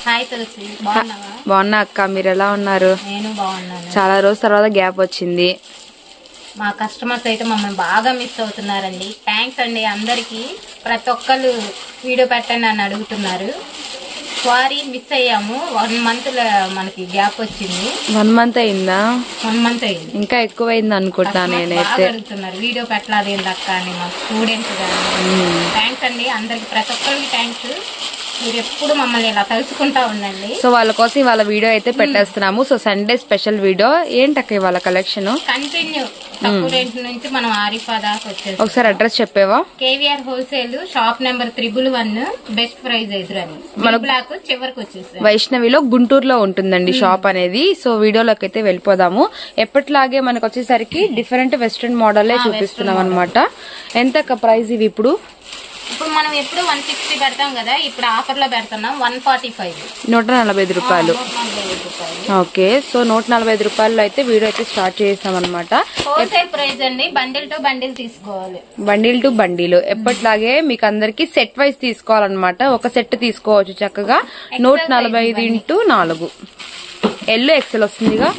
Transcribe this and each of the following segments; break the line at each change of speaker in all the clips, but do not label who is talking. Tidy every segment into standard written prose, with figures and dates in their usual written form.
Hi తులసి, బాగున్నావా?
బాగున్నా అక్క, మీరు ఎలా ఉన్నారు?
నేను బాగున్నాను.
చాలా రోజుల తర్వాత గ్యాప్ వచ్చింది.
మా కస్టమర్స్ అయితే మమ్మల్ని బాగా మిస్ అవుతున్నారండి. థ్యాంక్స్ అండి అందరికి. ప్రతి ఒక్కరు వీడియో పెట్టండి అని అడుగుతున్నారు. సారీ మిస్ అయ్యాము. 1 month మనకి గ్యాప్ వచ్చింది.
1 month అయిందా?
1 month అయింది.
ఇంకా ఎక్కువైంది అనుకుంటా నేనైతే.
అడుగుతున్నారు వీడియో పెట్టలేదు అక్క అని మా స్టూడెంట్స్ గానీ. థ్యాంక్స్ అండి అందరికి, ప్రతి ఒక్కరికి థ్యాంక్స్. మీరు ఎప్పుడు మమ్మల్ని ఇలా తలుచుకుంటా ఉండండి.
సో వాళ్ళ కోసం ఇవాళ వీడియో అయితే పెట్టేస్తున్నాము. So Sunday special video. ఏంటక్క ఇవాళ కలెక్షన్?
కంటిన్యూ తక్కువ రేట్ నుంచి మనం ఆరిఫా దాకా వచ్చేసి. ఒకసారి
అడ్రస్ చెప్పేవా?
KVR wholesale, shop number 111, best price ఎదురని బ్లాక్ చివరికి వచ్చేసి
వైష్ణవిలో గుంటూరులో ఉంటుందండి షాప్ అనేది. సో వీడియోలోకి అయితే వెళ్ళిపోదాము. ఎప్పటిలాగే మనకు వచ్చేసరికి డిఫరెంట్ వెస్ట్రన్ మోడల్ చూపిస్తున్నాం అనమాట. ఎంత ప్రైస్ ఇవి? ఇప్పుడు
మనం ఎప్పుడు 160 పెడతాం కదా, ఇప్పుడు ఆఫర్ లో పెడుతున్నాం 145,
145 రూపాయలు. ఓకే, సో 145 రూపాయల్లో అయితే వీడియో అయితే స్టార్ట్ చేసాం అనమాట.
హోల్సేల్ ప్రైస్ అండి. బండిల్ టు బండిల్ తీసుకోవాలి.
Bundle to bundle. ఎప్పటిలాగే మీకు అందరికి సెట్ వైజ్ తీసుకోవాలన్నమాట. ఒక సెట్ తీసుకోవచ్చు చక్కగా. 145x4 ఎల్లో ఎక్సెల్ వస్తుందిగా.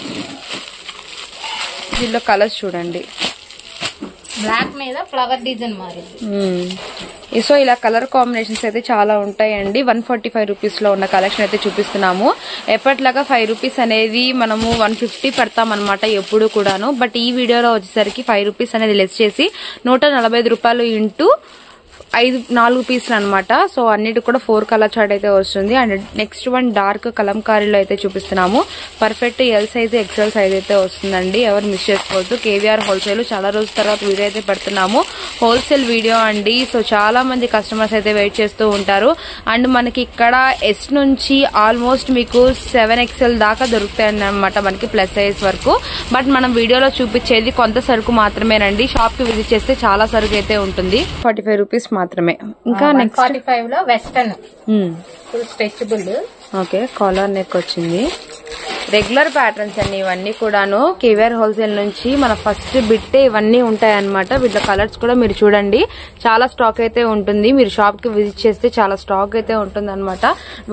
దీనిలో కలర్స్ చూడండి.
బ్లాక్ మీద ఫ్లవర్ డిజైన్ మారింది.
సో ఇలా కలర్ కాంబినేషన్స్ అయితే చాలా ఉంటాయండి. 145 రూపీస్ లో ఉన్న కలెక్షన్ అయితే చూపిస్తున్నాము. ఎప్పటిలాగా 5 రూపీస్ అనేది మనము 150 పెడతాం అనమాట ఎప్పుడు కూడాను. బట్ ఈ వీడియోలో వచ్చేసరికి 5 రూపీస్ అనేది లెస్ చేసి 145 రూపాయలు ఇంటూ 4 పీసులు అనమాట. సో అన్నిటి కూడా 4 కలర్ చార్ట్ అయితే వస్తుంది. అండ్ నెక్స్ట్ వన్ డార్క్ కలంకారీలో అయితే చూపిస్తున్నాము. Perfect L size, XL size అయితే వస్తుందండి. ఎవరు మిస్ చేసుకోవద్దు. KVR wholesale. చాలా రోజుల తర్వాత వీడియో అయితే పెడుతున్నాము. హోల్సేల్ వీడియో అండి. సో చాలా మంది కస్టమర్స్ అయితే వెయిట్ చేస్తూ ఉంటారు. అండ్ మనకి ఇక్కడ ఎస్ నుంచి ఆల్మోస్ట్ మీకు 7XL దాకా దొరుకుతాయి అనమాట, మనకి ప్లస్ సైజ్ వరకు. బట్ మనం వీడియోలో చూపించేది కొంత సరుకు మాత్రమేనండి. షాప్ కి విజిట్ చేస్తే చాలా సరుకు అయితే ఉంటుంది. 45 రూపీస్ మాత్రమే. ఇంకా నెక్స్ట్
45 లో western full stretchable.
Okay, collar neck వచ్చింది. రెగ్యులర్ ప్యాటర్న్స్ అండి ఇవన్నీ కూడాను. కేవీఆర్ హోల్సేల్ నుంచి మన ఫస్ట్ బిట్టే ఇవన్నీ ఉంటాయి అనమాట. వీటిలో కలర్స్ కూడా మీరు చూడండి, చాలా స్టాక్ అయితే ఉంటుంది. మీరు షాప్ కి విజిట్ చేస్తే చాలా స్టాక్ అయితే ఉంటుంది అనమాట.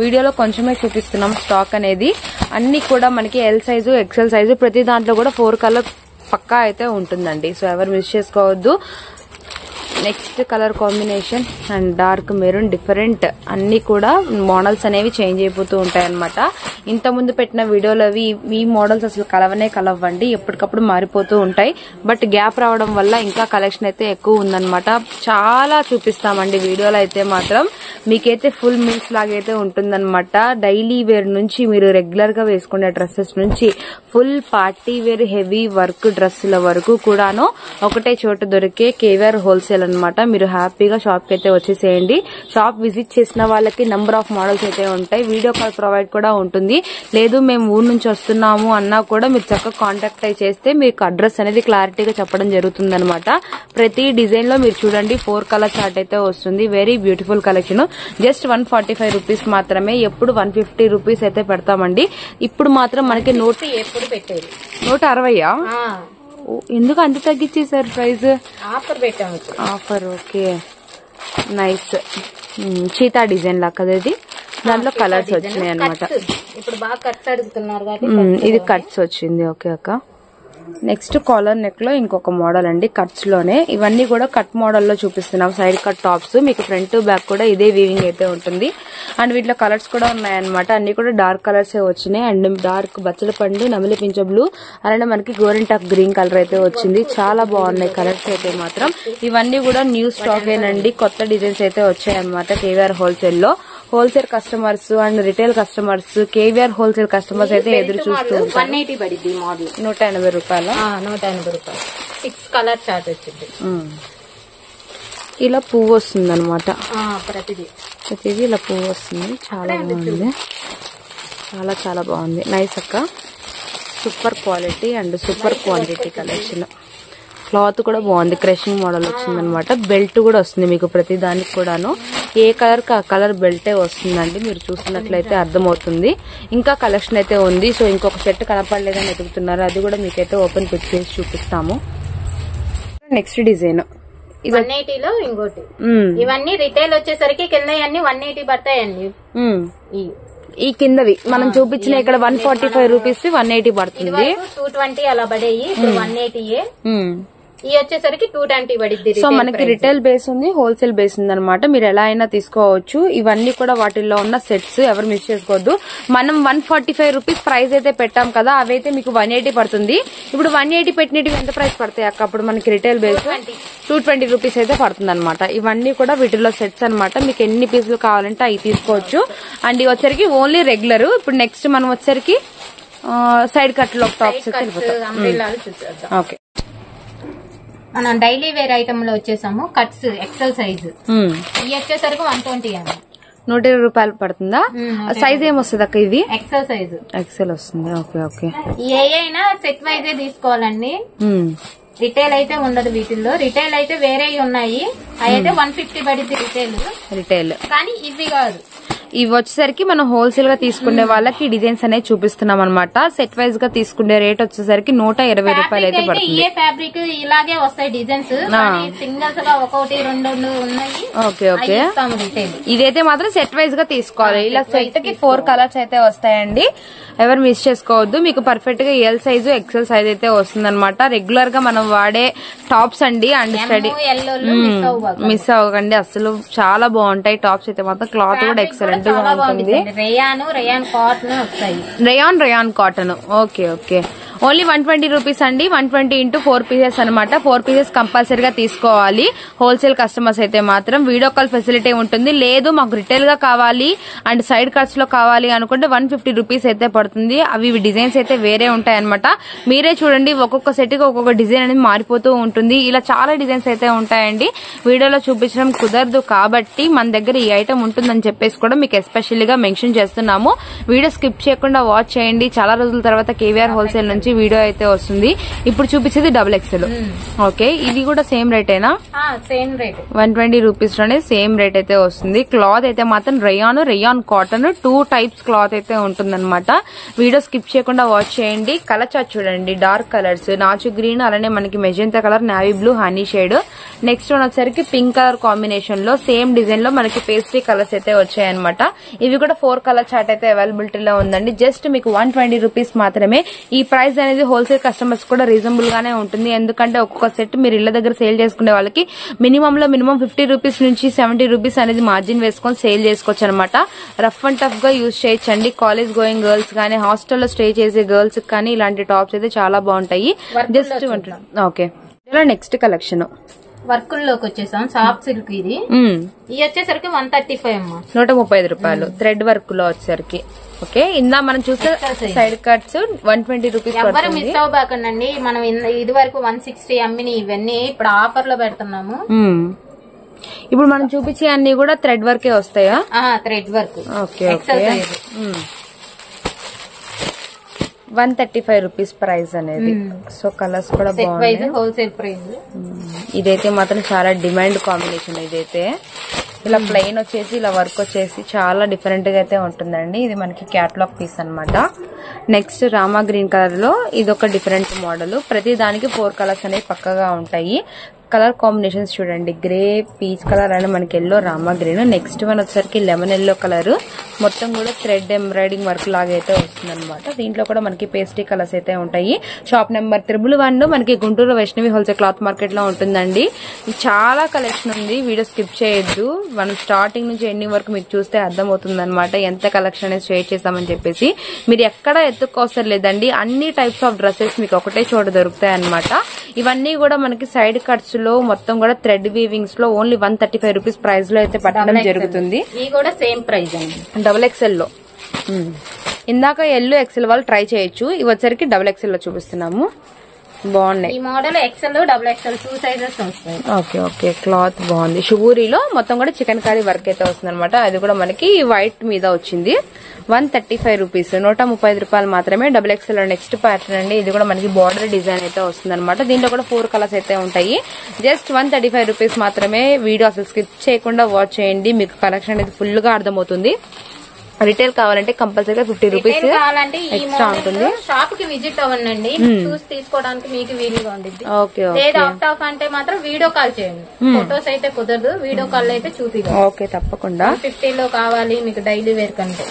వీడియోలో కొంచెమే చూపిస్తున్నాం స్టాక్ అనేది. అన్ని కూడా మనకి ఎల్ సైజు, ఎక్సెల్ సైజు, ప్రతి దాంట్లో కూడా 4 కలర్ పక్కా అయితే ఉంటుందండి. సో ఎవరు మిస్ చేసుకోవద్దు. Next colour combination and dark maroon, different అన్ని కూడా మోడల్స్ అనేవి చేంజ్ అయిపోతూ ఉంటాయి అనమాట. ఇంత ముందు పెట్టిన వీడియోలు అవి ఈ మోడల్స్ అసలు కలవండి, ఎప్పటికప్పుడు మారిపోతూ ఉంటాయి. బట్ గ్యాప్ రావడం వల్ల ఇంకా కలెక్షన్ అయితే ఎక్కువ ఉందన్నమాట. చాలా చూపిస్తామండి వీడియోలో అయితే మాత్రం. మీకైతే ఫుల్ మీల్స్ లాగైతే ఉంటుందన్నమాట. డైలీ వేర్ నుంచి మీరు రెగ్యులర్ గా వేసుకునే డ్రెస్సెస్ నుంచి full party wear heavy work డ్రెస్సుల వరకు కూడాను ఒకటే చోట దొరికే కేవీఆర్ హోల్సేల్ అనమాట. మీరు హ్యాపీగా షాప్ కి అయితే వచ్చేసేయండి. షాప్ విజిట్ చేసిన వాళ్ళకి నంబర్ ఆఫ్ మోడల్స్ అయితే ఉంటాయి. వీడియో కాల్ ప్రొవైడ్ కూడా ఉంటుంది. లేదు మేము ఊరు నుంచి వస్తున్నాము అన్నా కూడా మీరు చక్కగా కాంటాక్ట్ అయి చేస్తే మీకు అడ్రస్ అనేది క్లారిటీగా చెప్పడం జరుగుతుంది అనమాట. ప్రతి డిజైన్ లో మీరు చూడండి 4 కలర్ చార్ట్ అయితే వస్తుంది. Very beautiful collection. Just 145 rupees మాత్రమే. ఎప్పుడు 150 రూపీస్ అయితే పెడతామండి. ఇప్పుడు మాత్రం మనకి
ఎప్పుడు పెట్టేది
160. ఎందుకు అంత తగ్గించేసారు ప్రైస్?
ఆఫర్ పెట్టాము.
Offer. Okay, nice. Cheetah design లా కదా ఇది. దాంట్లో కలర్స్ వచ్చినాయి అనమాట.
ఇప్పుడు బాగా కట్స్ అడుగుతున్నారు కాబట్టి
ఇది కట్స్ వచ్చింది. ఓకే అక్క. నెక్స్ట్ కాలర్ నెక్ లో ఇంకొక మోడల్ అండి, కట్స్ లోనే. ఇవన్నీ కూడా కట్ మోడల్ లో చూపిస్తున్నాం. సైడ్ కట్ టాప్స్, మీకు ఫ్రంట్ బ్యాక్ కూడా ఇదే వీవింగ్ అయితే ఉంటుంది. అండ్ వీటిలో కలర్స్ కూడా ఉన్నాయన్నమాట. అన్ని కూడా డార్క్ కలర్స్ వచ్చినాయి. అండ్ డార్క్ బచ్చల పండు, నమిలి పింఛ బ్లూ, అలానే మనకి గోరింటాక్ గ్రీన్ కలర్ అయితే వచ్చింది. చాలా బాగున్నాయి కలర్స్ అయితే మాత్రం. ఇవన్నీ కూడా న్యూ స్టాక్ ఏనండి, కొత్త డిజైన్స్ అయితే వచ్చాయన్నమాట కేవీఆర్ హోల్సేల్ లో. Wholesale customers and retail customers, KVR wholesale customers అయితే ఎదురు చూస్తూ ఉంటారు.
180 పడింది మోడల్.
180 రూపాయలు.
180 రూపాయలు. 6 కలర్ చార్ట్ వచ్చింది.
ఇలా పువ్వు వస్తుంది అనమాట.
ప్రతిదీ
ఇలా పువ్వు వస్తుంది. చాలా బాగుంది. చాలా బాగుంది. నైస్ అక్క. Super quality and super quantity collection. Cloth కూడా బాగుంది. క్రషింగ్ మోడల్ వచ్చింది అనమాట. బెల్ట్ కూడా వస్తుంది మీకు ప్రతి దానికి కూడాను. ఏ కలర్ కి ఆ కలర్ బెల్టే వస్తుందండి. మీరు చూసినట్లయితే అర్థమవుతుంది. ఇంకా కలెక్షన్ అయితే ఉంది. సో ఇంకొక సెట్ కనపడలేదని ఎదుగుతున్నారు. అది కూడా మీకైతే ఓపెన్ పిక్ చేసి చూపిస్తాము. నెక్స్ట్ డిజైన్
180లో ఇంకోటి. ఇవన్నీ రిటైల్ వచ్చేసరికి కింద అన్ని 180 పడతాయండి.
ఈ కిందవి మనం చూపించిన ఇక్కడ 145 రూపీస్ 180 పడుతుంది.
220 అలా పడేయి, ఇప్పుడు 180. ఈ వచ్చేసరికి 220 పడిద్ది.
సో మనకి రిటైల్ బేస్ ఉంది, హోల్సేల్ బేస్ ఉంది అనమాట. మీరు ఎలా అయినా తీసుకోవచ్చు. ఇవన్నీ కూడా వాటిల్లో ఉన్న సెట్స్, ఎవరు మిస్ చేసుకోవద్దు. మనం 145 రూపీస్ ప్రైస్ అయితే పెట్టాం కదా, అవైతే మీకు 180 పడుతుంది. ఇప్పుడు 180 పెట్టినవి ఎంత ప్రైస్ పడతాయి అక్క? అప్పుడు మనకి రిటైల్ బేస్ 220 రూపీస్ అయితే పడుతుంది అనమాట. ఇవన్నీ కూడా వీటిలో సెట్స్ అనమాట. మీకు ఎన్ని పీసులు కావాలంటే అవి తీసుకోవచ్చు. అండ్ ఇవి వచ్చరికి ఓన్లీ రెగ్యులర్. ఇప్పుడు నెక్స్ట్ మనం వచ్చరికి సైడ్ కట్ లో టాప్స్ ఓకే.
మనం డైలీ వేర్ ఐటమ్ లో వచ్చేసాము కట్స్ ఎక్సెల్ సైజ్. ఇవి వచ్చేసరికి 120 అండి.
120 రూపాయలు పడుతుందా? సైజ్ ఏమొస్తుంది అక్క? ఇది
ఎక్సెల్ సైజ్.
ఎక్సెల్ వస్తుంది. Okay okay.
ఏ అయినా సెట్ వైజే తీసుకోవాలండి. రిటైల్ అయితే ఉండదు వీటిల్లో. రిటైల్ అయితే వేరే ఉన్నాయి, అవి అయితే 150 పడింది రిటైల్. కానీ ఇవి కాదు.
ఇవి వచ్చేసరికి మనం హోల్సేల్ గా తీసుకునే వాళ్ళకి డిజైన్స్ అనేది చూపిస్తున్నాం అనమాట. సెట్ వైజ్ గా తీసుకునే రేట్ వచ్చేసరికి 120 రూపాయలు అయితే పడుతుంది.
ఏ ఫ్యాబ్రిక్ ఇలాగే వస్తాయి డిజైన్స్, సింగిల్స్ గా ఒకటి రెండు ఉన్నాయి.
Okay okay. ఇదైతే మాత్రం సెట్ వైజ్ గా తీసుకోవాలి. ఇలా సెట్ కి 4 కలర్స్ అయితే వస్తాయండి. ఎవరు మిస్ చేసుకోవద్దు. మీకు పర్ఫెక్ట్ గా ఎల్ సైజు ఎక్సెల్ సైజ్ అయితే వస్తుంది అనమాట. రెగ్యులర్ గా మనం వాడే టాప్స్ అండి. అండ్ స్టడీ మిస్ అవ్వకండి, అసలు చాలా బాగుంటాయి టాప్స్ అయితే మాత్రం. క్లాత్ కూడా ఎక్సలెంట్ గా ఉంటుంది. Rayon cotton. Okay okay. Only 120 rupees అండి. 120 ఇంటూ 4 పీసెస్ అనమాట. 4 పీసెస్ కంపల్సరీగా తీసుకోవాలి హోల్సేల్ కస్టమర్స్ అయితే మాత్రం. వీడియో కాల్ ఫెసిలిటీ ఉంటుంది. లేదు మాకు రిటైల్ గా కావాలి అండ్ సైడ్ కట్స్ లో కావాలి అనుకుంటే 150 రూపీస్ అయితే పడుతుంది. అవి డిజైన్స్ అయితే వేరే ఉంటాయి అనమాట. మీరే చూడండి, ఒక్కొక్క సెట్ కి ఒక్కొక్క డిజైన్ అనేది మారిపోతూ ఉంటుంది. ఇలా చాలా డిజైన్స్ అయితే ఉంటాయండి. వీడియోలో చూపించడం కుదరదు కాబట్టి మన దగ్గర ఈ ఐటమ్ ఉంటుందని చెప్పేసి కూడా మీకు ఎస్పెషల్లీ గా మెన్షన్ చేస్తున్నాము. వీడియో స్కిప్ చేయకుండా వాచ్ చేయండి. చాలా రోజుల తర్వాత కేవీఆర్ హోల్సేల్ నుంచి వీడియో అయితే వస్తుంది. ఇప్పుడు చూపించేది డబుల్ ఎక్సెల్. ఓకే, ఇది కూడా సేమ్ రేటేనా?
Same rate.
120 రూపీస్ లోనే సేమ్ రేట్ అయితే వస్తుంది. క్లాత్ అయితే మాత్రం రేయాన్ కాటన్ 2 టైప్స్ క్లాత్ అయితే ఉంటుందన్నమాట. వీడియో స్కిప్ చేయకుండా వాచ్ చేయండి. కలర్ చార్ట్ చూడండి, డార్క్ కలర్స్, నాచు గ్రీన్, అలానే మనకి magenta colour, navy blue, honey shade. Next one వచ్చరికి పింక్ కలర్ కాంబినేషన్ లో సేమ్ డిజైన్ లో మనకి పేస్ట్రీ కలర్స్ అయితే వచ్చాయన్నమాట. ఇవి కూడా 4 కలర్ చార్ట్ అయితే అవైలబిలిటీలో ఉందండి. జస్ట్ మీకు 120 రూపీస్ మాత్రమే. ఈ ప్రైస్ అనేది హోల్సేల్ కస్టమర్స్ కూడా రీజనబుల్ గానే ఉంటుంది. ఎందుకంటే ఒక్కొక్క సెట్ మీరు ఇళ్ల దగ్గర సేల్ చేసుకునే వాళ్ళకి మినిమం 50 రూపీస్ నుంచి 70 రూపీస్ అనేది మార్జిన్ వేసుకొని సేల్ చేసుకోవచ్చు అనమాట. రఫ్ అండ్ టఫ్ గా యూజ్ చేయొచ్చండి. కాలేజ్ గోయింగ్ గర్ల్స్ కానీ, హాస్టల్లో స్టే చేసే గర్ల్స్ కానీ ఇలాంటి టాప్స్ అయితే చాలా బాగుంటాయి. Just okay. ఇలా నెక్స్ట్ కలెక్షన్
వర్కుల్లోకి వచ్చేసాం. సాఫ్ట్ సిల్క్ ఇది. ఇది వచ్చేసరికి 135 అమ్మా. 135
రూపాయలు. థ్రెడ్ వర్క్ లో వచ్చేసరికి. ఓకే, ఇందా మనం చూస్తే సైడ్ కట్స్ 120 రూపీస్.
ఎవరు మిస్ అవ్వబాకండి. మనం ఇది వరకు 160 అమ్మిని ఇవన్నీ ఇప్పుడు ఆఫర్ లో పెడుతున్నాము.
ఇప్పుడు మనం చూపించే అన్ని కూడా థ్రెడ్ వర్కే వస్తాయా?
Thread work.
Okay okay. 135 rupees price అనేది. సో కలర్స్ కూడా బాగున్నాయి.
Wholesale price.
ఇదైతే మాత్రం చాలా డిమాండ్ కాంబినేషన్. ఇదైతే ఇలా ప్లెయిన్ వచ్చేసి ఇలా వర్క్ వచ్చేసి చాలా డిఫరెంట్ గా అయితే ఉంటుందండి. ఇది మనకి క్యాటలాగ్ పీస్ అనమాట. నెక్స్ట్ రామా గ్రీన్ కలర్ లో ఇది ఒక డిఫరెంట్ మోడల్. ప్రతి దానికి 4 కలర్స్ అనేవి పక్కగా ఉంటాయి. కలర్ కాంబినేషన్స్ చూడండి, గ్రే, పీచ్ కలర్ అండ్ మనకి yellow, Rama green. Next one వచ్చేసరికి లెమన్ ఎల్లో కలర్. మొత్తం కూడా థ్రెడ్ ఎంబ్రాయిడింగ్ వర్క్ లాగా అయితే వస్తుంది అనమాట. దీంట్లో కూడా మనకి పేస్ట్రీ కలర్స్ అయితే ఉంటాయి. షాప్ నెంబర్ 111 మనకి Guntur Vaishnavi wholesale cloth market లో ఉంటుందండి. చాలా కలెక్షన్ ఉంది. వీడియో స్కిప్ చేయొద్దు. మనం స్టార్టింగ్ నుంచి ఎండింగ్ వరకు మీకు చూస్తే అర్థమవుతుంది అనమాట ఎంత కలెక్షన్ అనేది షేర్ చేస్తామని చెప్పేసి. మీరు ఎక్కడ ఎత్తుకోవసరం లేదండి. అన్ని టైప్స్ ఆఫ్ డ్రెస్సెస్ మీకు ఒకటే చోట దొరుకుతాయి అనమాట. ఇవన్నీ కూడా మనకి సైడ్ కట్స్ లో మొత్తం కూడా థ్రెడ్ వీవింగ్స్ లో ఓన్లీ 135 రూపీస్ ప్రైస్ లో అయితే పట్టడం జరుగుతుంది.
ఇది కూడా సేమ్ ప్రైస్ అండి.
డబుల్ ఎక్స్ఎల్ లో. ఇందాక ఎల్లో ఎక్స్ఎల్ వాళ్ళు ట్రై చేయొచ్చు. ఇవి వచ్చరికి డబుల్ ఎక్స్ఎల్ లో చూపిస్తున్నాము. బాగున్నాయి.
ఈ model XL, double XL 2 sizes వస్తాయి.
Okay okay. క్లాత్ బాగుంది. షుగూరీలో మొత్తం కూడా చికెన్ కర్రీ వర్క్ అయితే వస్తుంది అనమాట. అది కూడా మనకి వైట్ మీద వచ్చింది. 135 రూపీస్, 135 రూపాయలు మాత్రమే. డబుల్ ఎక్స్ఎల్ నెక్స్ట్ ప్యాటర్న్ అండి. ఇది కూడా మనకి బార్డర్ డిజైన్ అయితే వస్తుంది అనమాట. దీంట్లో కూడా 4 కలర్స్ అయితే ఉంటాయి. జస్ట్ 135 రూపీస్ మాత్రమే. వీడియో అసలు స్కిప్ చేయకుండా వాచ్ చేయండి. మీకు కలెక్షన్ అనేది ఫుల్ గా అర్థమవుతుంది. రిటైల్ కావాలంటే కంపల్సరీగా 50 రూపీస్ ఎక్స్ట్రా ఉంటుంది.
షాప్ కి విజిట్ అవ్వండి, చూసి తీసుకోవడానికి మీకు వీలుగా ఉంటుంది.
ఓకే.
లేదా అవుట్ ఆఫ్ అంటే మాత్రం వీడియో కాల్ చేయండి. ఫొటోస్ అయితే కుదరదు, వీడియో కాల్ అయితే చూపి.
ఓకే, తప్పకుండా.
50 లో కావాలి మీకు డైలీ వేర్ కంటే.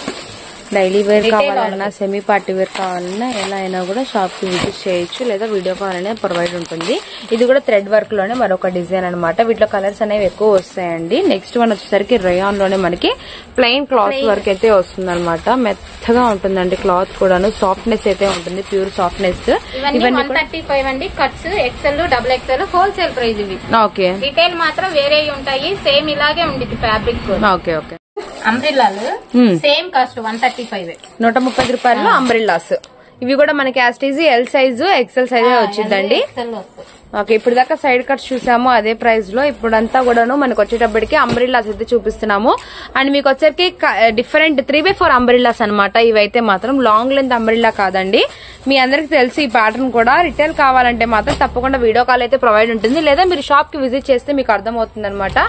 డైలీ వేర్ కావాలన్నా సెమీ పార్టీ వేర్ కావాలన్నా ఎలా అయినా కూడా షాప్ కి విజిట్ చేయొచ్చు, లేదా వీడియో కాల్ అనేది ప్రొవైడ్ ఉంటుంది. ఇది కూడా థ్రెడ్ వర్క్ లోనే మరొక డిజైన్ అనమాట. వీటిలో కలర్స్ అనేవి ఎక్కువ వస్తాయండి. నెక్స్ట్ వన్ వచ్చేసరికి రయాన్ లోనే మనకి ప్లెయిన్ క్లాత్ వర్క్ అయితే వస్తుంది అనమాట. మెత్తగా ఉంటుందండి క్లాత్ కూడాను, సాఫ్ట్నెస్ అయితే ఉంటుంది, ప్యూర్ సాఫ్ట్నెస్.
ఇవన్నీ 135 అండి. Cuts XL, double XL wholesale price ఇవి.
ఓకే,
రిటైల్ మాత్రం వేరే ఉంటాయి, సేమ్ ఇలాగే ఉండిద్ది ఫ్యాబ్రిక్.
Okay okay.
అంబ్రిల్లాలు సేమ్ కాస్ట్ 135,
130 రూపాయలు అంబ్రిల్లాస్. ఇవి కూడా మనకి యాస్టీజీ ఎల్ సైజు ఎక్సెల్ సైజే వచ్చిందండి. ఓకే, ఇప్పుడు దాకా సైడ్ కట్స్ చూసాము అదే ప్రైస్ లో. ఇప్పుడంతా కూడాను మనకు వచ్చేటప్పటికి అంబ్రిల్లాస్ అయితే చూపిస్తున్నాము. అండ్ మీకు వచ్చేసరికి డిఫరెంట్ 3x4 అంబ్రిల్లాస్ అనమాట. ఇవైతే మాత్రం లాంగ్ లెంత్ అంబ్రిల్లా కాదండి. మీ అందరికి తెలిసి ఈ ప్యాటర్న్ కూడా రిటైల్ కావాలంటే మాత్రం తప్పకుండా వీడియో కాల్ అయితే ప్రొవైడ్ ఉంటుంది, లేదా మీరు షాప్ కి విజిట్ చేస్తే మీకు అర్థమవుతుంది అనమాట.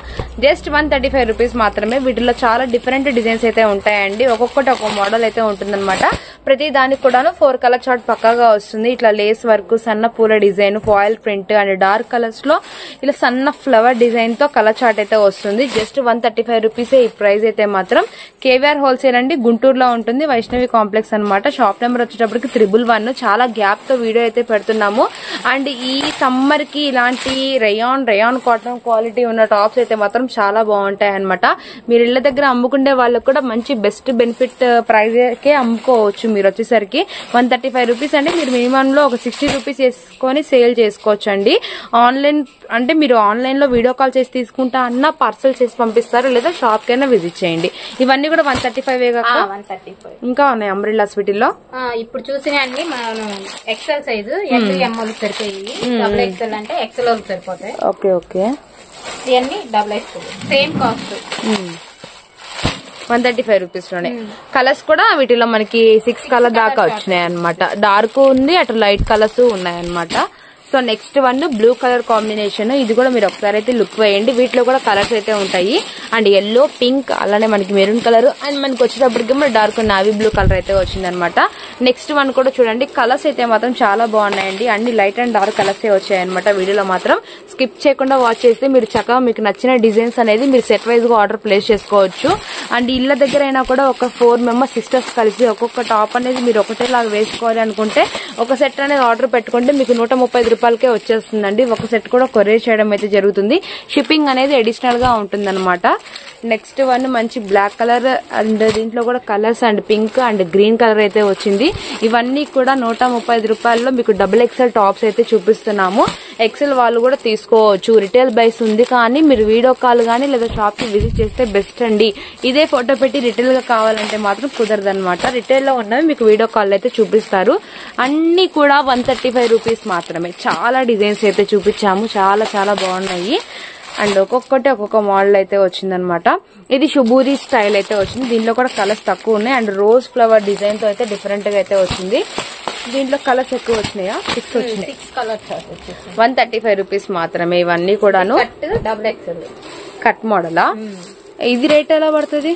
జస్ట్ 135 రూపీస్ మాత్రమే. వీటిలో చాలా డిఫరెంట్ డిజైన్స్ అయితే ఉంటాయండి. ఒక్కొక్కటి ఒక్కొక్క మోడల్ అయితే ఉంటుందన్నమాట. ప్రతి దానికి కూడాను 4 కలర్ చార్ట్ పక్కాగా వస్తుంది. ఇట్లా లేస్ వర్క్, సన్న పూల design, foil print and dark colours లో ఇలా సన్న ఫ్లవర్ డిజైన్ తో కలర్ చార్ట్ అయితే వస్తుంది. జస్ట్ 135 రూపీసే ఈ ప్రైస్ అయితే మాత్రం. కేవీఆర్ హోల్సేల్ అండి, గుంటూరులో ఉంటుంది, వైష్ణవి కాంప్లెక్స్ అనమాట. షాప్ నెంబర్ వచ్చేటప్పటికి 111. చాలా గ్యాప్ తో వీడియో అయితే పెడుతున్నాము. అండ్ ఈ సమ్మర్ కి ఇలాంటి రేయాన్ కాటన్ క్వాలిటీ ఉన్న టాప్స్ అయితే మాత్రం చాలా బాగుంటాయి అనమాట. మీరు ఇళ్ల దగ్గర అమ్ముకునే వాళ్ళకి కూడా మంచి బెస్ట్ బెనిఫిట్ ప్రైజ్ కే అమ్ముకోవచ్చు. మీరు వచ్చేసరికి 135 రూపీస్ అండి. మీరు మినిమం లో ఒక 60 రూపీస్ వేసుకొని సేల్ చేసుకోవచ్చు అండి. ఆన్లైన్ అంటే మీరు ఆన్లైన్ లో వీడియో కాల్ చేసి తీసుకుంటా అన్న పార్సల్ చేసి పంపిస్తారు, లేదా షాప్ కైనా విజిట్ చేయండి. ఇవన్నీ కూడా 135 కాక
135
ఇంకా ఉన్నాయి అంబ్రిల్లాస్ వీటిల్లో.
ఇప్పుడు చూసినండి మనం ఎక్సెల్ సైజు ఎంఎల్ సరిపోయి, డబుల్ ఎక్సెల్ అంటే ఎక్సెల్ వాళ్ళకి సరిపోతాయి.
Okay okay.
ఇవన్నీ double XL same cost
135 rupees లోనే. కలర్స్ కూడా వీటిలో మనకి 6 కలర్ దాకా వచ్చినాయి అనమాట. డార్క్ ఉంది, అటు లైట్ కలర్స్ ఉన్నాయి అనమాట. So next one blue colour combination. ఇది కూడా మీరు ఒకసారి అయితే లుక్ వేయండి. వీటిలో కూడా కలర్స్ అయితే ఉంటాయి. అండ్ ఎల్లో, పింక్, అలానే మనకి మెరూన్ కలర్, అండ్ మనకి వచ్చేటప్పటికి డార్క్ నావీ బ్లూ కలర్ అయితే వచ్చింది అనమాట. నెక్స్ట్ వన్ కూడా చూడండి, కలర్స్ అయితే మాత్రం చాలా బాగున్నాయండి. అన్ని లైట్ అండ్ డార్క్ కలర్స్ వచ్చాయి అనమాట. వీడియోలో మాత్రం స్కిప్ చేయకుండా వాచ్ చేస్తే మీరు చక్కగా మీకు నచ్చిన డిజైన్స్ అనేది మీరు సెట్ వైజ్ గా ఆర్డర్ ప్లేస్ చేసుకోవచ్చు. అండ్ ఇళ్ళ దగ్గర అయినా కూడా ఒక 4 మెంబర్స్ సిస్టర్స్ కలిసి ఒక్కొక్క టాప్ అనేది మీరు ఒకటేలాగా వేసుకోవాలి అనుకుంటే ఒక సెట్ అనేది ఆర్డర్ పెట్టుకుంటే మీకు 135 రూపాయలకే వచ్చేస్తుందండి. ఒక సెట్ కూడా కొరియర్ చేయడం అయితే జరుగుతుంది. షిప్పింగ్ అనేది అడిషనల్ గా ఉంటుందన్నమాట. నెక్స్ట్ వన్ మంచి బ్లాక్ కలర్, అండ్ దీంట్లో కూడా colours and pink and green colour అయితే వచ్చింది. ఇవన్నీ కూడా 135 రూపాయల్లో మీకు డబుల్ ఎక్సెల్ టాప్స్ అయితే చూపిస్తున్నాము. ఎక్సెల్ వాళ్ళు కూడా తీసుకోవచ్చు. రిటైల్ బైస్ ఉంది, కానీ మీరు వీడియో కాల్ గానీ లేదా షాప్ కి విజిట్ చేస్తే బెస్ట్ అండి. ఇదే ఫోటో పెట్టి రిటైల్ గా కావాలంటే మాత్రం కుదరదనమాట. రిటైల్ లో ఉన్నవి మీకు వీడియో కాల్ అయితే చూపిస్తారు. అన్ని కూడా 135 రూపీస్ మాత్రమే. చాలా డిజైన్స్ అయితే చూపించాము, చాలా చాలా బాగున్నాయి. అండ్ ఒక్కొక్కటి ఒక్కొక్క మోడల్ అయితే వచ్చిందనమాట. ఇది షుబూరి స్టైల్ అయితే వచ్చింది. దీంట్లో కూడా కలర్స్ తక్కువ ఉన్నాయి. అండ్ రోజ్ ఫ్లవర్ డిజైన్ తో అయితే డిఫరెంట్ గా అయితే వచ్చింది. దీంట్లో కలర్స్ ఎక్కువ వచ్చినాయా? 6 వచ్చినాయి. 135 రూపీస్ మాత్రమే. ఇవన్నీ కూడాను
డబుల్ ఎక్సెల్
కట్ మోడలా? ఇది రేట్ ఎలా పడుతుంది?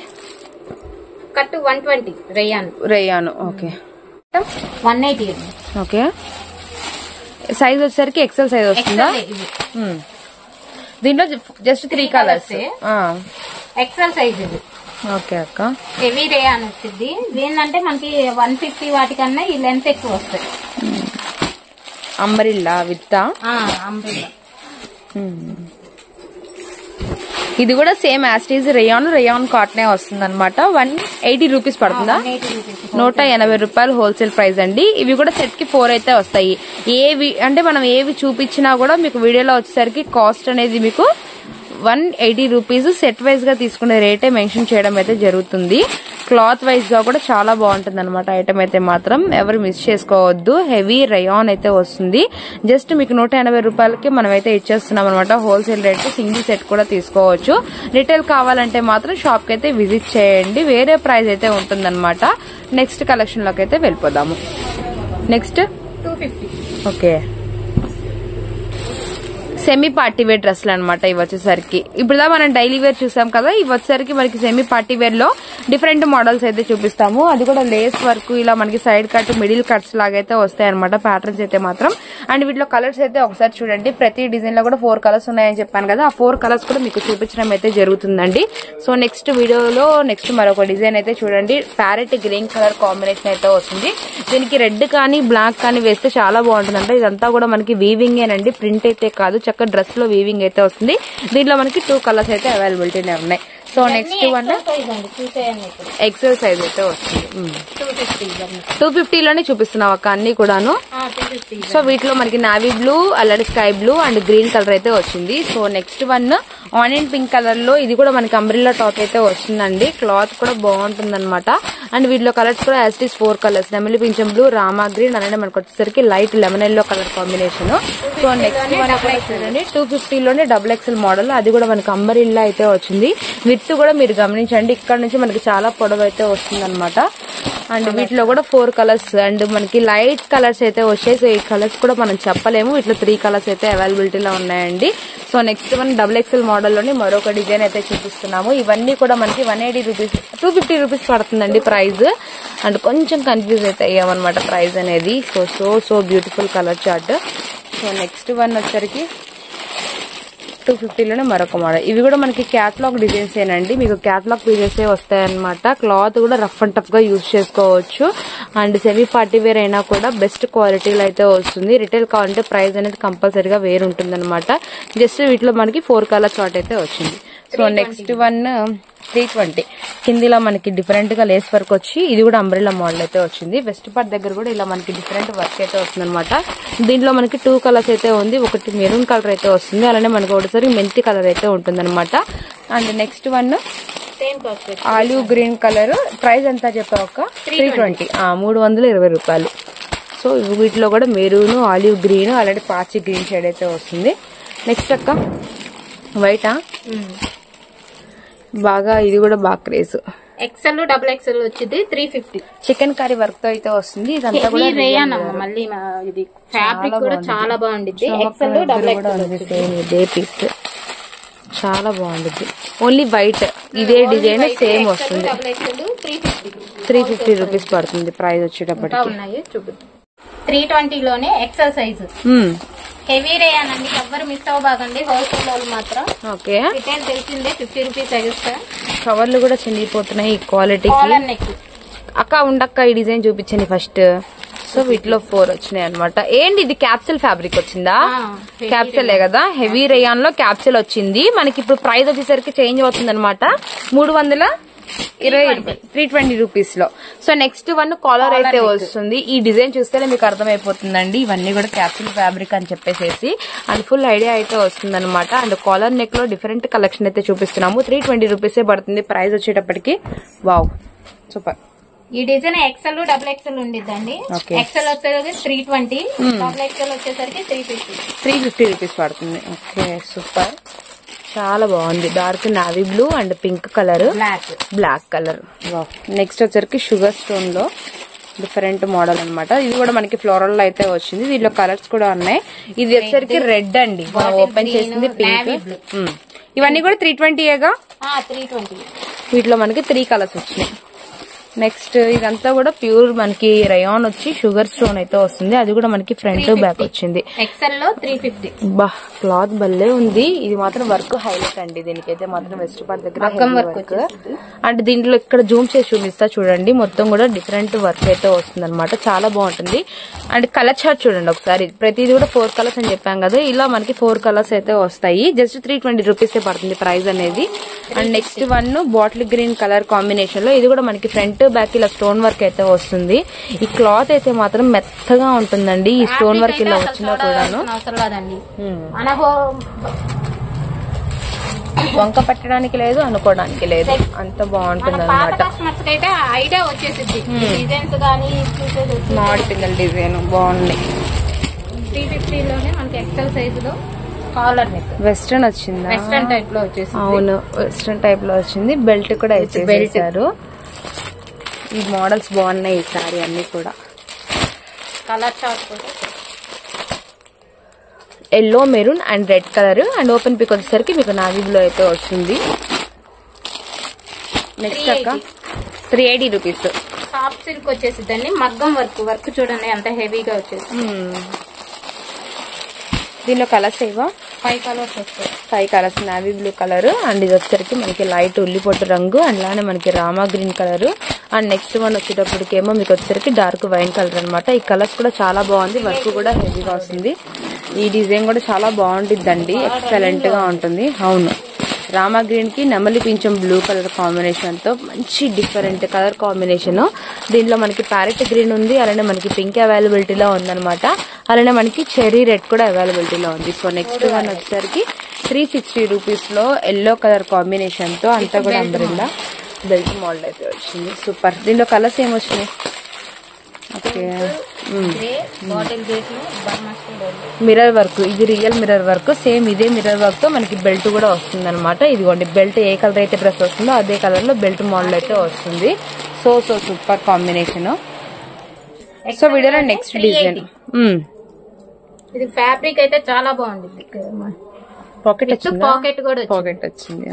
Cut 120 rayon.
Okay,
180.
Okay. Size వచ్చేసరికి ఎక్సెల్ సైజ్ వస్తుందా? దీంట్లో జస్ట్ 3 కలర్స్.
ఎక్సెల్ సైజ్ ఇది.
ఓకే అక్క.
హెవీ రేయాన్ వచ్చింది. ఏంటంటే మనకి 150 వాటికన్నా ఈ లెంత్ ఎక్కువ వస్తుంది.
Umbrella with
umbrella.
ఇది కూడా సేమ్ యాస్టీజ్ రేయాన్ కాటనే వస్తుంది అనమాట. 180 రూపీస్ పడుతుందా? 180 రూపాయలు హోల్సేల్ ప్రైస్ అండి. ఇవి కూడా సెట్ కి 4 అయితే వస్తాయి. ఏవి అంటే మనం ఏవి చూపించినా కూడా మీకు వీడియోలో వచ్చేసరికి కాస్ట్ అనేది మీకు 180 రూపీస్ సెట్ వైజ్ గా తీసుకునే రేటే మెన్షన్ చేయడం అయితే జరుగుతుంది. క్లాత్ వైజ్ గా కూడా చాలా బాగుంటుంది అనమాట. ఐటమ్ అయితే మాత్రం ఎవరు మిస్ చేసుకోవద్దు. హెవీ రేయాన్ అయితే వస్తుంది. జస్ట్ మీకు 180 రూపాయలకి మనం అయితే ఇచ్చేస్తున్నాం అనమాట. Wholesale rate. సింగిల్ సెట్ కూడా తీసుకోవచ్చు. రిటైల్ కావాలంటే మాత్రం షాప్ కి అయితే విజిట్ చేయండి. వేరే ప్రైస్ అయితే ఉంటుందన్నమాట. నెక్స్ట్ కలెక్షన్ లోకి అయితే వెళ్ళిపోదాము. Next
250.
Okay, semi party wear డ్రెస్లు అనమాట. ఇవి వచ్చేసరికి ఇప్పుడు మనం డైలీ వేర్ చూసాం కదా, ఇవి వచ్చేసరికి మనకి సెమీ పార్టీ వేర్ లో డిఫరెంట్ మోడల్స్ అయితే చూపిస్తాము. అది కూడా లేస్ వర్క్ ఇలా మనకి సైడ్ కట్ మిడిల్ కట్స్ లాగైతే వస్తాయి అనమాట ప్యాటర్న్స్ అయితే మాత్రం. అండ్ వీటిలో కలర్స్ అయితే ఒకసారి చూడండి. ప్రతి డిజైన్ లో కూడా 4 కలర్స్ ఉన్నాయని చెప్పాను కదా, ఆ 4 కలర్స్ కూడా మీకు చూపించడం అయితే జరుగుతుందండి. సో నెక్స్ట్ వీడియోలో నెక్స్ట్ మరొక డిజైన్ అయితే చూడండి. ప్యారెట్ గ్రీన్ కలర్ కాంబినేషన్ అయితే వస్తుంది. దీనికి రెడ్ కానీ బ్లాక్ కానీ వేస్తే చాలా బాగుంటుందంట. ఇదంతా కూడా మనకి వీవింగ్ ఏనండి, ప్రింట్ అయితే కాదు. చక్కగా డ్రెస్ లో వీవింగ్ అయితే వస్తుంది. దీంట్లో మనకి 2 కలర్స్ అయితే అవైలబిలిటీనే ఉన్నాయి. So next one XL size అయితే వస్తుంది. 250 లోనే చూపిస్తున్నావు అక్క అన్ని కూడాను. సో వీటిలో మనకి నావీ బ్లూ, అలాగే sky blue and green colour అయితే వచ్చింది. So next one onion pink colour లో, ఇది కూడా మనకి అంబ్రిల్లా టాప్ అయితే వస్తుందండి. క్లాత్ కూడా బాగుంటుంది అనమాట. అండ్ వీటిలో కలర్స్ కూడా యాజ్ ఇట్ ఈస్ 4 కలర్స్, నెమలి పింఛం బ్లూ, రామా గ్రీన్ అలానే మనకు వచ్చేసరికి light lemon yellow colour combination. So next one చూడండి 250 లోనే XXL మోడల్, అది కూడా మనకి అంబ్రిల్లా అయితే వచ్చింది. విత్ కూడా మీరు గమనించండి, ఇక్కడ నుంచి మనకి చాలా పొడవు అయితే వస్తుంది అనమాట. అండ్ వీటిలో కూడా 4 కలర్స్ అండ్ మనకి లైట్ కలర్స్ అయితే వచ్చాయి. సో ఈ కలర్స్ కూడా మనం చెప్పలేము. వీటిలో 3 కలర్స్ అయితే అవైలబిలిటీలో ఉన్నాయండి. So next one XXL model లోని మరొక డిజైన్ అయితే చూపిస్తున్నాము. ఇవన్నీ కూడా మనకి 180 రూపీస్ 250 రూపీస్ పడుతుందండి ప్రైస్. అండ్ కొంచెం కన్ఫ్యూజ్ అయితే అయ్యామన్నమాట ప్రైస్ అనేది. So beautiful colour chart. So next one వచ్చరికి 250 లోనే మరొక మోడల్. ఇవి కూడా మనకి క్యాటలాగ్ డిజైన్స్ ఏనండి. మీకు క్యాటలాగ్ పీసెస్ వస్తాయన్నమాట. క్లాత్ కూడా రఫ్ అండ్ టఫ్ గా యూజ్ చేసుకోవచ్చు. అండ్ సెమీ పార్టీ వేర్ అయినా కూడా బెస్ట్ క్వాలిటీలో అయితే వస్తుంది. రిటైల్ కావాలంటే ప్రైస్ అనేది కంపల్సరీగా వేరు ఉంటుంది అనమాట. జస్ట్ వీటిలో మనకి 4 కలర్ చార్ట్ అయితే వచ్చింది. సో నెక్స్ట్ వన్ 320 కిందిలో మనకి డిఫరెంట్ గా లేస్ వర్క్ వచ్చి, ఇది కూడా అంబ్రెల్లా మోడల్ అయితే వచ్చింది. వెస్ట్ పార్ట్ దగ్గర కూడా ఇలా మనకి డిఫరెంట్ వర్క్ అయితే వస్తుంది అనమాట. దీంట్లో మనకి 2 కలర్స్ అయితే ఉంది. ఒకటి మెరూన్ కలర్ అయితే వస్తుంది, అలానే మనకి ఒకటిసారి మెంతి కలర్ అయితే ఉంటుంది అనమాట. And next one olive green colour. Price ఎంత చెప్పావు అక్క? 320 320 రూపాయలు. సో వీటిలో కూడా మెరూన్, ఆలివ్ గ్రీన్ అలాంటి పాచి గ్రీన్ షేడ్ అయితే వస్తుంది. నెక్స్ట్ అక్క వైటా బాగా, ఇది కూడా బాగా క్రేజ్.
XL XXL వచ్చింది 350.
చికెన్ కర్రీ వర్క్ తో అయితే వస్తుంది. ఇదంతా కూడా
మళ్ళీ ఇది ఫ్యాబ్రిక్ కూడా చాలా బాగుంటుంది. XL
ఇదే పీస్ చాలా బాగుంటుంది. ఓన్లీ వైట్ ఇదే డిజైన్ సేమ్ వస్తుంది. 350 రూపీస్ పడుతుంది ప్రైస్ వచ్చేటప్పటికి.
320 లోనే XL సైజు హెవీ రేయాన్ అండి. ఎవ్వరు మిస్ అవ్వబాగండి. హోల్సేల్ వాళ్ళు మాత్రం.
ఓకే
రిటైల్ తెలిసిందే 50 రూపీస్ ఎక్స్ట్రా.
కవర్లు కూడా చినిగిపోతున్నాయి ఈ క్వాలిటీకి. అక్క ఉండక్క ఈ డిజైన్ చూపించండి ఫస్ట్. సో వీటిలో 4 వచ్చినాయి అనమాట. ఏంటి ఇది క్యాప్సూల్ ఫ్యాబ్రిక్ వచ్చిందా? క్యాప్సూలే కదా, హెవీ రేయాన్ లో క్యాప్సూల్ వచ్చింది. మనకి ఇప్పుడు ప్రైస్ వచ్చేసరికి చేంజ్ అవుతుంది అనమాట. 320 రూపీస్ లో. సో నెక్స్ట్ వన్ కాలర్ అయితే వస్తుంది. ఈ డిజైన్ చూస్తేనే మీకు అర్థమైపోతుందండి, ఇవన్నీ కూడా క్యాప్సూల్ ఫ్యాబ్రిక్ అని చెప్పేసి. అండ్ ఫుల్ ఐడియా అయితే వస్తుంది అనమాట. అండ్ కాలర్ నెక్ లో డిఫరెంట్ కలెక్షన్ అయితే చూపిస్తున్నాము. 320 రూపీసే పడుతుంది ప్రైస్ వచ్చేటప్పటికి. Wow super.
ఈ డిజైన్ XL XXL ఉండిద్దండి. XL వచ్చేసరికి 320, XXL వచ్చేసరికి
350 రూపీస్ పడుతుంది. ఓకే సూపర్, చాలా బాగుంది. Dark navy blue and pink colour, black colour. Next వచ్చరికి షుగర్ స్టోన్ లో డిఫరెంట్ మోడల్ అనమాట. ఇది కూడా మనకి ఫ్లోరల్ లో అయితే వచ్చింది. దీంట్లో కలర్స్ కూడా ఉన్నాయి. ఇది వచ్చరికి రెడ్ అండి, ఓపెన్ చేసింది పింక్. ఇవన్నీ కూడా 320ఏగా.
320.
వీటిలో మనకి 3 కలర్స్ వచ్చినాయి. నెక్స్ట్ ఇదంతా కూడా ప్యూర్ మనకి రయాన్ వచ్చి షుగర్ స్టోన్ అయితే వస్తుంది. అది కూడా మనకి ఫ్రంట్ బ్యాక్ వచ్చింది.
XL లో 350.
బా క్లాత్ భలే ఉంది. ఇది మాత్రం వర్క్ హైలైట్ అండి. దీనికైతే మాత్రం వెస్ట్ పార్ట్ దగ్గర వర్క్. అండ్ దీంట్లో ఇక్కడ జూమ్ చేసి చూపిస్తా చూడండి, మొత్తం కూడా డిఫరెంట్ వర్క్ అయితే వస్తుంది అనమాట. చాలా బాగుంటుంది. అండ్ కలర్ చార్ట్ చూడండి ఒకసారి. ప్రతిది కూడా 4 కలర్స్ అని చెప్పాం కదా, ఇలా మనకి 4 కలర్స్ అయితే వస్తాయి. జస్ట్ 320 రూపీసే పడుతుంది ప్రైస్ అనేది. And next one bottle green colour combination లో, ఇది కూడా మనకి ఫ్రంట్ బ్యాక్ ఇలా స్టోన్ వర్క్ అయితే వస్తుంది. ఈ క్లాత్ అయితే మాత్రం మెత్తగా ఉంటుందండి. ఈ స్టోన్ వర్క్ ఇలా వచ్చినా కూడాను వంక పెట్టడానికి లేదు, అనుకోవడానికి లేదు, అంత బాగుంటుంది అనమాట. నాటికల్ డిజైన్ బాగుంది.
350 లోనే మనకి XL సైజులో కాలర్ నెక్
వెస్టర్న్ వచ్చింది.
వెస్టర్న్ టైప్ లో వచ్చేసి.
అవును వెస్టర్న్ టైప్ లో వచ్చింది. బెల్ట్ కూడా వేసేసారు. ఈ మోడల్స్ బాగున్నాయి. ఈ సారీ అన్ని కూడా
కలర్ చార్ట్ కూడా
yellow, maroon and red colour. And open pick వచ్చేసరికి మీకు నావీ బ్లూ అయితే వస్తుంది. నెక్స్ట్ అక్క 380 రూపీస్.
Soft silk వచ్చేసిద్దండి. మగ్గం వర్క్ చూడండి ఎంత హెవీగా వచ్చేసి.
దీనిలో కలర్స్ ఏవో
5 కలర్స్ వస్తాయి.
5 colours. Navy blue colour and ఇది వచ్చేసరికి మనకి లైట్ ఉల్లిపొట్టు రంగు అండ్ అలానే మనకి Rama green colour and next one వచ్చేటప్పటికేమో మీకు వచ్చేసరికి డార్క్ వైన్ కలర్ అనమాట. ఈ కలర్స్ కూడా చాలా బాగుంది. వర్క్ కూడా హెవీగా వస్తుంది. ఈ డిజైన్ కూడా చాలా బాగుంటుందండి. ఎక్సలెంట్ గా ఉంటుంది. అవును, రామా గ్రీన్ కి నెమలి పింఛం బ్లూ కలర్ కాంబినేషన్ తో మంచి డిఫరెంట్ కలర్ కాంబినేషన్. దీనిలో మనకి ప్యారెట్ గ్రీన్ ఉంది, అలానే మనకి పింక్ అవైలబిలిటీలో ఉందన్నమాట. అలానే మనకి చెర్రీ రెడ్ కూడా అవైలబిలిటీలో ఉంది. సో నెక్స్ట్ వన్ వచ్చేసరికి 360 రూపీస్ లో ఎల్లో కలర్ కాంబినేషన్ తో అంతా కూడా అంబ్రెల్లా బెల్ట్ మోడల్ అయితే వచ్చింది. సూపర్. దీనిలో కలర్స్ ఏమొచ్చినాయి? Okay, mirror work. ఇది రియల్ మిర్రర్ వర్క్. సేమ్ ఇదే మిర్రర్ వర్క్ తో మనకి బెల్ట్ కూడా వస్తుంది అనమాట. ఇదిగోండి బెల్ట్ ఏ కలర్ అయితే డ్రెస్ వస్తుందో అదే కలర్ లో బెల్ట్ మోడల్ అయితే వస్తుంది. So super combination. సో వీడియోలో నెక్స్ట్ డిజైన్.
ఇది ఫ్యాబ్రిక్ అయితే చాలా బాగుంది.
పాకెట్ వచ్చింది. పాకెట్ వచ్చింది.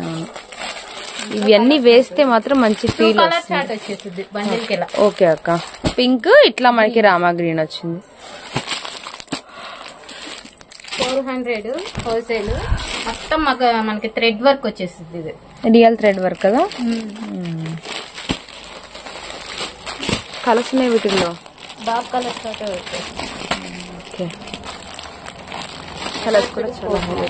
ఇవన్నీ వేస్తే మాత్రం మంచి ఫీల్
వస్తుంది.
ఓకే అక్క. పింక్ ఇట్లా మనకి రామా గ్రీన్ వచ్చింది.
400 హోల్సేల్. మొత్తం మనకి థ్రెడ్ వర్క్ వచ్చేస్తుంది. ఇది
రియల్ థ్రెడ్ వర్క్ కదా. కలర్స్ ఉన్నాయి వీటిల్లో.
Dark colours
okay. కలర్స్ కూడా చాలా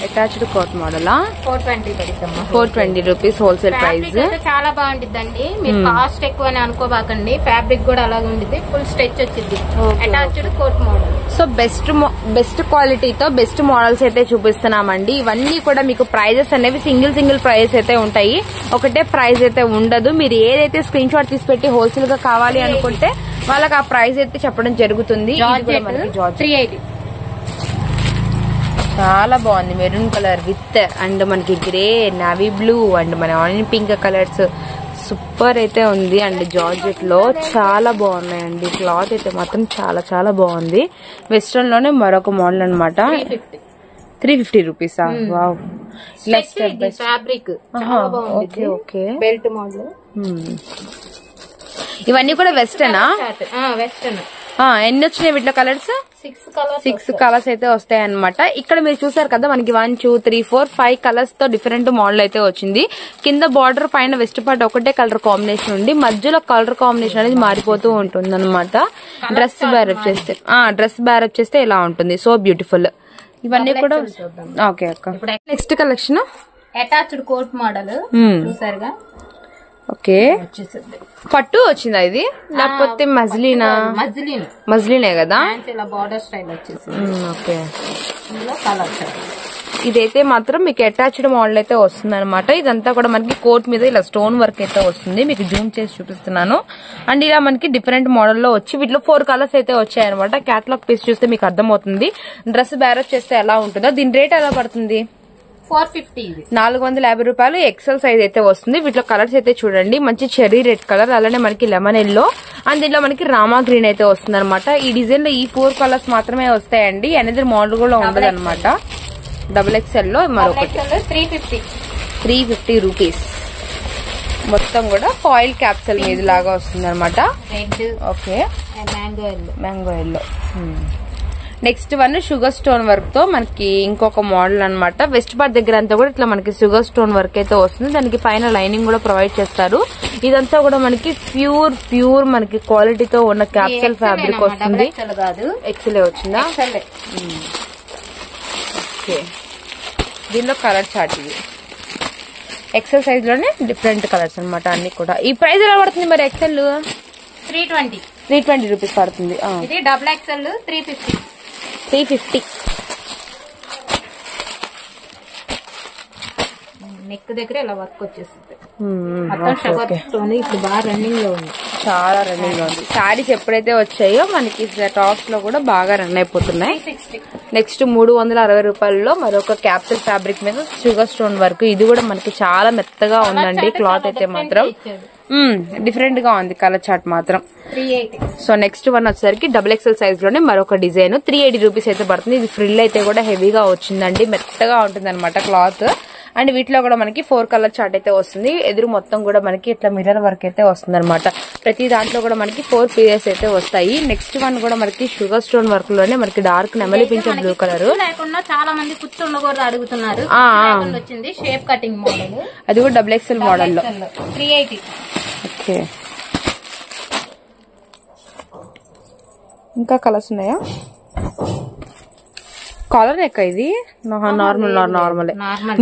attached coat model. 420 rupees wholesale price.
చాలా బాగుంటుందండి. మీరు కాస్ట్ ఎక్కువ అని అనుకోబాకండి. ఫ్యాబ్రిక్ కూడా అలాగే ఉంటుంది. ఫుల్ స్ట్రెచ్ వచ్చింది. Attached coat model.
So best క్వాలిటీతో బెస్ట్ మోడల్స్ అయితే చూపిస్తున్నామండి. ఇవన్నీ కూడా మీకు ప్రైజెస్ అనేవి సింగిల్ ప్రైజెస్ అయితే ఉంటాయి. ఒకటే ప్రైస్ అయితే ఉండదు. మీరు ఏదైతే స్క్రీన్ షాట్ తీసి పెట్టి హోల్సేల్ గా కావాలి అనుకుంటే వాళ్ళకి ఆ ప్రైస్ అయితే చెప్పడం జరుగుతుంది.
380.
చాలా బాగుంది. మెరూన్ కలర్ విత్ అండ్ మనకి గ్రే, నావీ బ్లూ అండ్ మన ఆనియన్ పింక్ కలర్స్ సూపర్ అయితే ఉంది. అండ్ జార్జెట్ లో చాలా బాగున్నాయండి. క్లాత్ అయితే మాత్రం చాలా చాలా బాగుంది. వెస్ట్రన్ లోనే మరొక మోడల్ అనమాట. 350 రూపీసా? Wow.
Fabric
okay.
Belt model.
ఇవన్నీ కూడా వెస్టర్నా?
వెస్టర్న్.
ఎన్ని వచ్చినాయి వీటిలో కలర్స్? 6 కలర్స్ అయితే వస్తాయి అనమాట. ఇక్కడ మీరు చూసారు కదా మనకి 1 2 3 4 5 కలర్స్ తో డిఫరెంట్ మోడల్ అయితే వచ్చింది. కింద బార్డర్ పైన వెస్ట్ పార్ట్ ఒకటే కలర్ కాంబినేషన్ ఉంది. మధ్యలో కలర్ కాంబినేషన్ అనేది మారిపోతూ ఉంటుంది అనమాట. డ్రెస్ బ్యారప్ చేస్తే ఇలా ఉంటుంది. So beautiful. ఇవన్నీ కూడా ఓకే అక్క. Next collection
attached coat model చూసారుగా.
ఓకే. పట్టు వచ్చిందా ఇది లేకపోతే మజ్లీనా? మజ్లీనే కదా.
బార్డర్ స్టైల్ వచ్చేసి.
ఓకే. ఇదైతే మాత్రం మీకు అటాచ్డ్ మోడల్ అయితే వస్తుంది అనమాట. ఇదంతా కూడా మనకి కోట్ మీద ఇలా స్టోన్ వర్క్ అయితే వస్తుంది. మీకు జూమ్ చేసి చూపిస్తున్నాను. అండ్ ఇలా మనకి డిఫరెంట్ మోడల్ లో వచ్చి వీటిలో 4 కలర్స్ అయితే వచ్చాయి అనమాట. క్యాటలాగ్ పీస్ చూస్తే మీకు అర్థమవుతుంది. డ్రెస్ బ్యారప్ చేస్తే ఎలా ఉంటుందో. దీని రేట్ ఎలా పడుతుంది?
450.
450 రూపాయలు. ఎక్సెల్ సైజ్ అయితే వస్తుంది. వీటిలో కలర్స్ అయితే చూడండి. మంచి చెర్రీ రెడ్ కలర్, అలానే మనకి లెమన్ ఎల్లో అండ్ దీంట్లో మనకి రామా గ్రీన్ అయితే వస్తుంది అనమాట. ఈ డిజైన్ లో ఈ 4 కలర్స్ మాత్రమే వస్తాయండి. అనేది మోడల్ కూడా ఉండదు అనమాట. XXL లో మరొకటి 350 రూపీస్. మొత్తం కూడా ఫాయిల్ క్యాప్సూల్ మీద లాగా వస్తుంది అనమాట. Okay. Mango yellow. Next one sugar stone work తో మనకి ఇంకొక మోడల్ అనమాట. వెస్ట్ పార్ట్ దగ్గర అంతా కూడా ఇట్లా మనకి షుగర్ స్టోన్ వర్క్ అయితే వస్తుంది. దానికి పైన లైనింగ్ కూడా ప్రొవైడ్ చేస్తారు. ఇదంతా కూడా మనకి ప్యూర్ మనకి క్వాలిటీతో ఉన్న క్యాప్సూల్ ఫ్యాబ్రిక్ వస్తుంది. ఎక్సెల్ వచ్చిందా? ఓకే. దీనిలో కలర్ చార్ట్ ఇది. ఎక్సెల్ సైజ్ లోనే డిఫరెంట్ కలర్స్ అనమాట అన్ని కూడా. ఈ ప్రైస్ ఎలా పడుతుంది మరి? ఎక్సెల్ 320 రూపీస్ పడుతుంది.
ఇది XXL 350. నెక్ దగ్గర ఇలా వర్క్ వచ్చేస్తుంది. ఇప్పుడు బాగా రన్నింగ్ లో ఉంది.
చాలా రన్నింగ్ లో ఉంది. శారీస్ ఎప్పుడైతే వచ్చాయో మనకి టాప్స్ లో కూడా బాగా రన్ అయిపోతున్నాయి. నెక్స్ట్ 360 రూపాయల్లో మరొక క్యాప్సూల్ ఫ్యాబ్రిక్ మీద షుగర్ స్టోన్ వర్క్. ఇది కూడా మనకి చాలా మెత్తగా ఉందండి. క్లాత్ అయితే మాత్రం డిఫరెంట్ గా ఉంది. కలర్ చార్ట్ మాత్రం
380.
సో నెక్స్ట్ వన్ వచ్చేసరికి XXL సైజ్ లోనే మరొక డిజైన్ 380 రూపీస్ అయితే పడుతుంది. ఇది ఫ్రిల్ అయితే కూడా హెవీగా వచ్చిందండి. మెత్తగా ఉంటుంది అనమాట క్లాత్. అండ్ వీటిలో కూడా మనకి 4 కలర్ చార్ట్ అయితే వస్తుంది. ఎదురు మొత్తం కూడా మనకి ఇట్లా మిర్రర్ వర్క్ అయితే వస్తుంది అనమాట. ప్రతి దాంట్లో కూడా మనకి 4 పీసెస్ అయితే వస్తాయి. నెక్స్ట్ వన్ కూడా మనకి షుగర్ స్టోన్ వర్క్ లోనే మనకి డార్క్ నెమలి పింఛ బ్లూ కలర్.
చాలా మంది కుర్తుండకూడదు అడుగుతున్నారు. వచ్చింది షేప్ కటింగ్ మోడల్,
అది కూడా XXL మోడల్ లో
380.
ఓకే, ఇంకా కలర్స్ ఉన్నాయా? కాలర్ నెక్ ఇది నార్మల్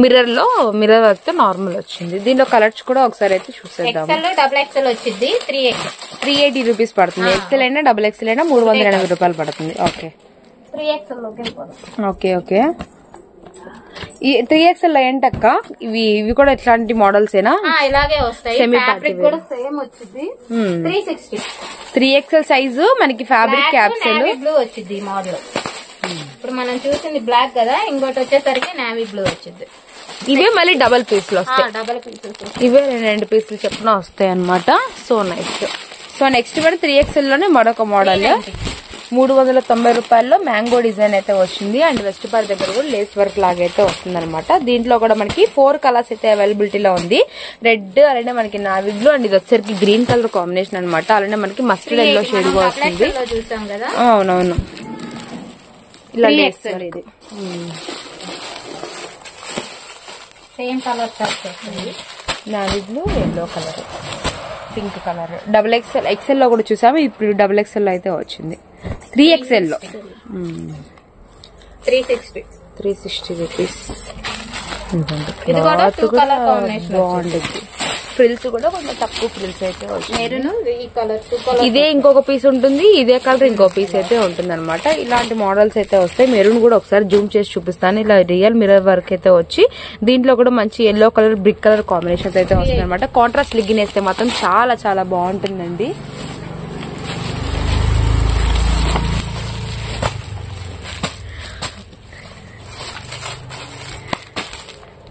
మిర్రర్ లో మిర్రర్ వర్క్ తో నార్మల్ వచ్చింది. దీనిలో కలర్స్ కూడా ఒకసారి అయితే చూసేద్దాం.
XXL వచ్చింది
380 రూపీస్ పడుతుంది. XL అయినా XXL అయినా 380 రూపాయలు పడుతుంది. Okay
3XL
okay okay. ఈ 3XL లో ఏంటక్క ఇవి కూడా ఎట్లాంటి మోడల్స్ ఏనా?
ఇలాగే వస్తాయి.
సెమీ ఫ్యాబ్రిక్
కూడా సేమ్ వచ్చింది. 360
3XL సైజు మనకి ఫ్యాబ్రిక్ క్యాప్సూల్
బ్లూ వచ్చింది ఈ మోడల్. ఇప్పుడు మనం చూసింది బ్లాక్ కదా, ఇంకోటి వచ్చేసరికి నావీ బ్లూ వచ్చింది.
ఇవే మళ్ళీ డబల్ పీసులు వస్తాయి.
డబల్ పీసెస్
ఇవే 2 పీసులు చెప్పున వస్తాయి అనమాట. So nice. సో నెక్స్ట్ కూడా 3XL లోనే మరొక మోడల్ 390 రూపాయల్లో మ్యాంగో డిజైన్ అయితే వచ్చింది. అండ్ వెస్ట్ పార్ట్ దగ్గర కూడా లేస్ వర్క్ లాగా అయితే వస్తుంది అనమాట. దీంట్లో కూడా మనకి 4 కలర్స్ అయితే అవైలబిలిటీలో ఉంది. రెడ్, అలానే మనకి నావీ బ్లూ, అండ్ ఇది వచ్చరికి గ్రీన్ కలర్ కాంబినేషన్ అనమాట. అలానే మనకి మస్టర్డ్ ఎల్లో షేడ్ కూడా వస్తుంది. అవునవును, ఇలా లేస్ ఇది
same colour
navy blue, yellow colour, pink colour. XXL లో కూడా చూసాము. ఇప్పుడు XXL అయితే వచ్చింది 3XL లో 360 రూపీస్. బాగుంది. ఫ్రిల్స్ కూడా కొంచెం తక్కువ ఫ్రిల్స్ అయితే వచ్చింది. ఇదే ఇంకొక పీస్ ఉంటుంది, ఇదే కలర్ ఇంకో పీస్ అయితే ఉంటుంది అనమాట. ఇలాంటి మోడల్స్ అయితే వస్తాయి. మెరూన్ కూడా ఒకసారి జూమ్ చేసి చూపిస్తాను. ఇలా రియల్ మిర్రర్ వర్క్ అయితే వచ్చి దీంట్లో కూడా మంచి yellow colour, brick colour combination అయితే వస్తుంది అనమాట. కాంట్రాస్ట్ లిగ్గిన్ వేస్తే మాత్రం చాలా చాలా బాగుంటుందండి.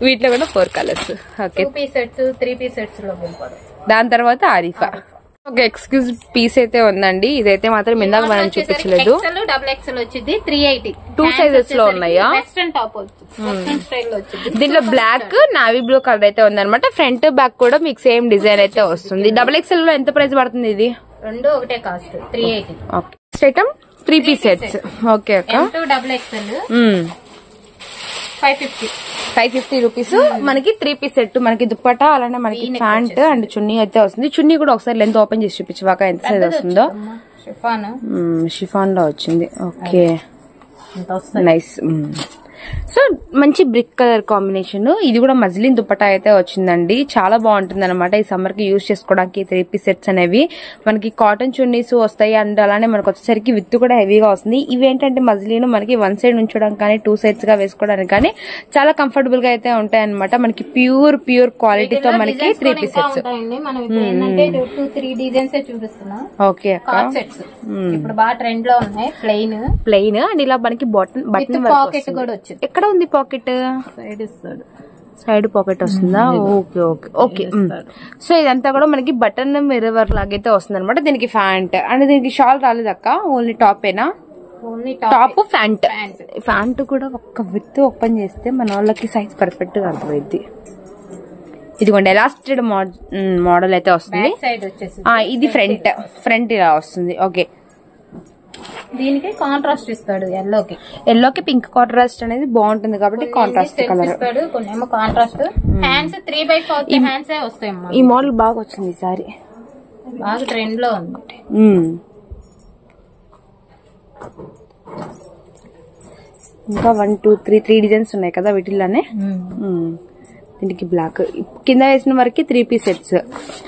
వీటిలో కూడా 4 కలర్స్. ఓకే,
2 సెట్స్ 3 సెట్స్ లో
దాని తర్వాత ఆరిఫా ఒక ఎక్స్క్యూజ్ పీస్ అయితే ఉందండి. ఇదైతే మాత్రం ఇందాక మనం చూపించలేదు.
XXL వచ్చింది 380.
2 సైజెస్ లో ఉన్నాయా? దీంట్లో బ్లాక్, నావీ బ్లూ కలర్ అయితే ఉందన్నమాట. ఫ్రంట్ బ్యాక్ కూడా మీకు సేమ్ డిజైన్ అయితే వస్తుంది. XXL లో ఎంత ప్రైస్ పడుతుంది? ఇది
రెండు ఒకటే cost 380.
Okay, item 3 piece sets. Okay అక్క.
XXL 550
రూపీస్ మనకి 3 పీస్ సెట్. మనకి దుప్పటా, అలానే మనకి ప్యాంట్ అండ్ చున్నీ అయితే వస్తుంది. చున్నీ కూడా ఒకసారి లెంత్ ఓపెన్ చేసి చూపించవాక ఎంత సైజ్ వస్తుందో. షిఫాన్ లో వచ్చింది. Okay, nice. సో మంచి బ్రిక్ కలర్ కాంబినేషన్. ఇది కూడా మజ్లిన్ దుప్పటా అయితే వచ్చిందండి. చాలా బాగుంటుంది అనమాట. ఈ సమ్మర్ కి యూజ్ చేసుకోవడానికి 3 పీస్ సెట్స్ అనేవి మనకి కాటన్ చున్నీస్ వస్తాయి. అండ్ అలానే మనకు వచ్చేసరికి విత్ కూడా హెవీగా వస్తుంది. ఇవి ఏంటంటే మజ్లిన్ మనకి 1 సైడ్ ఉంచడానికి కానీ 2 సైడ్స్ గా వేసుకోవడానికి కానీ చాలా కంఫర్టబుల్ గా అయితే ఉంటాయి అనమాట. మనకి ప్యూర్ క్వాలిటీతో మనకి 3 పీస్ సెట్స్. ఓకే అక్క,
ఇప్పుడు బాగా ట్రెండ్ లో ఉన్నాయి.
ప్లెయిన్ అండ్ ఇలా మనకి బటన్
పాకెట్ కూడా వచ్చింది.
ఎక్కడ ఉంది పాకెట్? సైడ్ పాకెట్ వస్తుందా? Okay okay okay. సో ఇదంతా కూడా మనకి బటన్ మిర్రర్ వర్క్ లాగైతే వస్తుంది అనమాట. దీనికి ఫ్యాంట్ అండ్ దీనికి షాల్ రాలేదక్క, ఓన్లీ టాపేనా? టాప్ ఫ్యాంట్ కూడా ఒక్క విత్ ఓపెన్ చేస్తే మన వాళ్ళకి సైజ్ పర్ఫెక్ట్ గా అర్థమైంది. ఇదిగోండి ఎలాస్టెడ్ మోడల్ అయితే వస్తుంది. ఇది ఫ్రంట్ ఇలా వస్తుంది. ఓకే,
దీనికి కాంట్రాస్ట్ ఇస్తాడు.
ఎల్లోకి పింక్ కాంట్రాస్ట్ అనేది బాగుంటుంది కాబట్టి కాంట్రాస్ట్ కలర్
ఇస్తాడు. కొన్నేమో కాంట్రాస్ట్. హ్యాండ్స్ 3/4 హ్యాండ్స్ వస్తాయి.
ఈ మోడల్ బాగా వచ్చింది ఈసారి,
బాగా ట్రెండ్ లో ఉంది.
ఇంకా 1 2 3 డిజైన్స్ ఉన్నాయి కదా వీటిల్లోనే. దీనికి బ్లాక్ కింద వేసిన వరకు 3 పీస్ సెట్స్,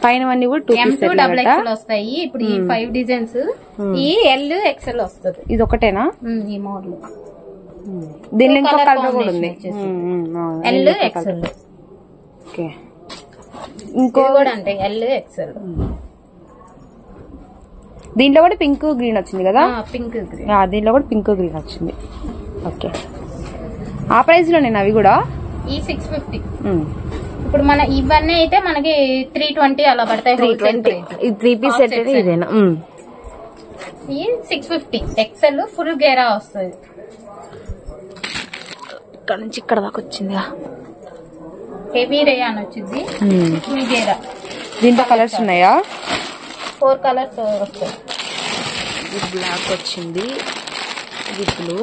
పైన అన్ని కూడా 2 పీస్
సెట్స్ వస్తాయి. ఇప్పుడు ఈ 5 డిజైన్స్ ఈ XL వస్తుంది.
ఇది ఒకటేనా
ఈ మోడల్?
దీనిలో ఇంకో కలర్ కూడా ఉంది.
XL.
ఓకే,
ఇంకో కూడా అంటే XL.
దీంట్లో కూడా పింక్ గ్రీన్ వచ్చింది కదా?
Pink green.
దీంట్లో కూడా పింక్ గ్రీన్ వచ్చింది. ఓకే, ఆ ప్రైస్ లో నేను అవి కూడా
ఈ 650. ఇప్పుడు మన ఇవన్నీ అయితే మనకి 320 అలా పడతాయి.
3 పీస్ సెట్ ఇదేనా?
ఈ 650 XL ఫుల్ గేరా వస్తుంది.
ఇక్కడ నుంచి ఇక్కడ దాకా వచ్చింది.
హెవీ రేయాన్ వచ్చింది.
దీంట్లో కలర్స్ ఉన్నాయా?
4 కలర్స్ వస్తాయి.
ఇది బ్లాక్ వచ్చింది, ఇది బ్లూ,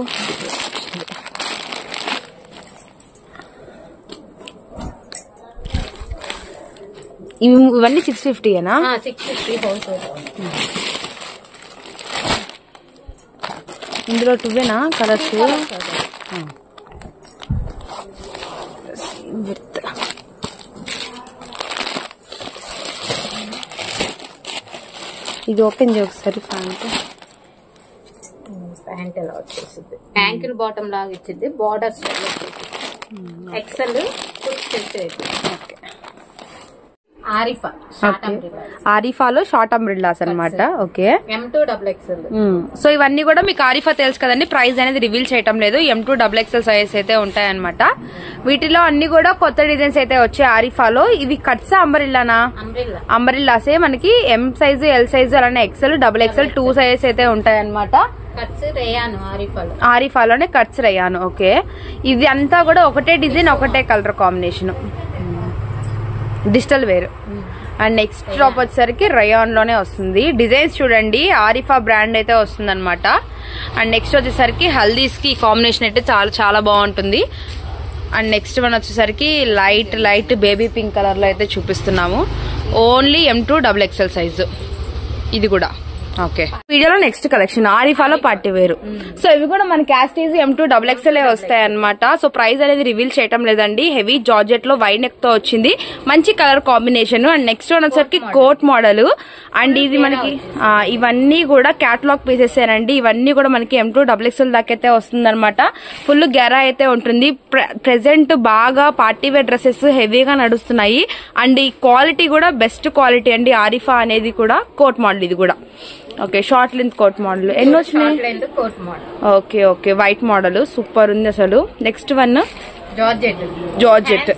ఇవన్నీ 650ఏనా?
650 హోల్సేల్.
ఇందులో 2వేనా కలర్స్? ఇది ఓపెన్ చేయ ఒకసారి.
ప్యాంట్ ఎలా వచ్చేసింది, యాంకిల్ బాటమ్ లాగా ఇచ్చింది, బార్డర్ స్టైల్ ఎక్సెల్
ఆరిఫాలో షార్ట్ అంబ్రిల్లాస్ అనమాట. Okay,
M2XXL.
సో ఇవన్నీ కూడా మీకు ఆరిఫా తెలుసు కదండి, ప్రైస్ అనేది రివీల్ చేయటం లేదు. M2XXL సైజ్ అయితే ఉంటాయన్నమాట. వీటిలో అన్ని కూడా కొత్త డిజైన్స్ అయితే వచ్చాయి ఆరిఫాలో. ఇవి కట్సా అంబ్రిల్లానా? అంబ్రిల్లాసే. మనకి M సైజు, L సైజు, అలానే XL, XXL 2 సైజెస్ అయితే ఉంటాయన్నమాట. ఆరిఫాలోనే కట్స్ రేయాను. ఓకే, ఇది అంతా కూడా ఒకటే డిజైన్, ఒకటే colour combination, digital wear. And next drop వచ్చేసరికి రయాన్ లోనే వస్తుంది. డిజైన్స్ చూడండి, ఆరిఫా బ్రాండ్ అయితే వస్తుంది అనమాట. అండ్ నెక్స్ట్ వచ్చేసరికి హల్దీస్ కి కాంబినేషన్ అయితే చాలా చాలా బాగుంటుంది. అండ్ నెక్స్ట్ వన్ వచ్చేసరికి లైట్ బేబీ పింక్ కలర్ లో అయితే చూపిస్తున్నాము. ఓన్లీ M2XXL సైజు ఇది కూడా. ఓకే, వీడియోలో నెక్స్ట్ కలెక్షన్ ఆరిఫాలో పార్టీ వేరు. సో ఇవి కూడా మన క్యాస్టీజ్ M2XXL వస్తాయి అనమాట. సో ప్రైస్ అనేది రివీల్ చేయటం లేదండి. హెవీ జార్జెట్ లో వైడ్ నెక్ తో వచ్చింది, మంచి colour combination. And next one వచ్చరికి కోట్ మోడల్. అండ్ ఇది మనకి ఇవన్నీ కూడా క్యాటలాగ్ పీసెస్ ఏనండి. ఇవన్నీ కూడా మనకి M2XXL దాకైతే వస్తుంది అనమాట. ఫుల్ గెరా అయితే ఉంటుంది. ప్రెసెంట్ బాగా పార్టీ వేర్ డ్రెస్సెస్ హెవీగా నడుస్తున్నాయి. అండ్ ఈ క్వాలిటీ కూడా బెస్ట్ క్వాలిటీ అండి. ఆరిఫా అనేది కూడా కోట్ మోడల్ ఇది కూడా. Okay, short length coat model. ఎన్ని వచ్చినాయి? Okay okay, white model super ఉంది అసలు. Next one georgette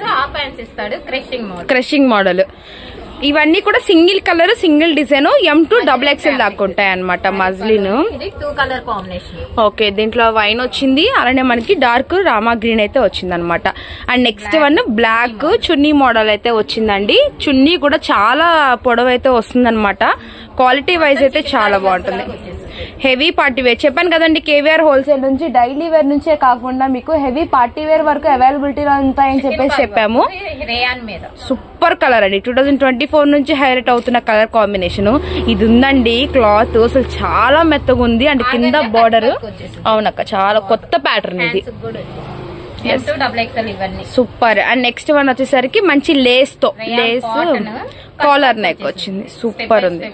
crushing model. ఇవన్నీ కూడా single colour, single design, M2XXL దాకా ఉంటాయి అనమాట. మజ్లిన్. ఓకే, దీంట్లో వైన్ వచ్చింది, అలానే మనకి డార్క్ రామా గ్రీన్ అయితే వచ్చింది అనమాట. అండ్ నెక్స్ట్ వన్ బ్లాక్ చున్నీ మోడల్ అయితే వచ్చిందండి. చున్నీ కూడా చాలా పొడవు అయితే వస్తుంది అనమాట. క్వాలిటీ వైజ్ అయితే చాలా బాగుంటుంది. హెవీ పార్టీ వేర్ చెప్పాను కదండి, కేవీఆర్ హోల్సేల్ నుంచి డైలీ వేర్ నుంచే కాకుండా మీకు హెవీ పార్టీ వేర్ వరకు అవైలబిలిటీలో ఉంటాయని చెప్పేసి చెప్పాము. సూపర్ కలర్ అండి, 2024 నుంచి హైలైట్ అవుతున్న కలర్ కాంబినేషన్ ఇది ఉందండి. క్లాత్ అసలు చాలా మెత్తగా ఉంది. అండ్ కింద బార్డర్ అవునక్క చాలా కొత్త ప్యాటర్న్ ఇది. సూపర్. అండ్ నెక్స్ట్ వన్ వచ్చేసరికి మంచి లేస్ తో కాలర్ నెక్ వచ్చింది, సూపర్ ఉంది,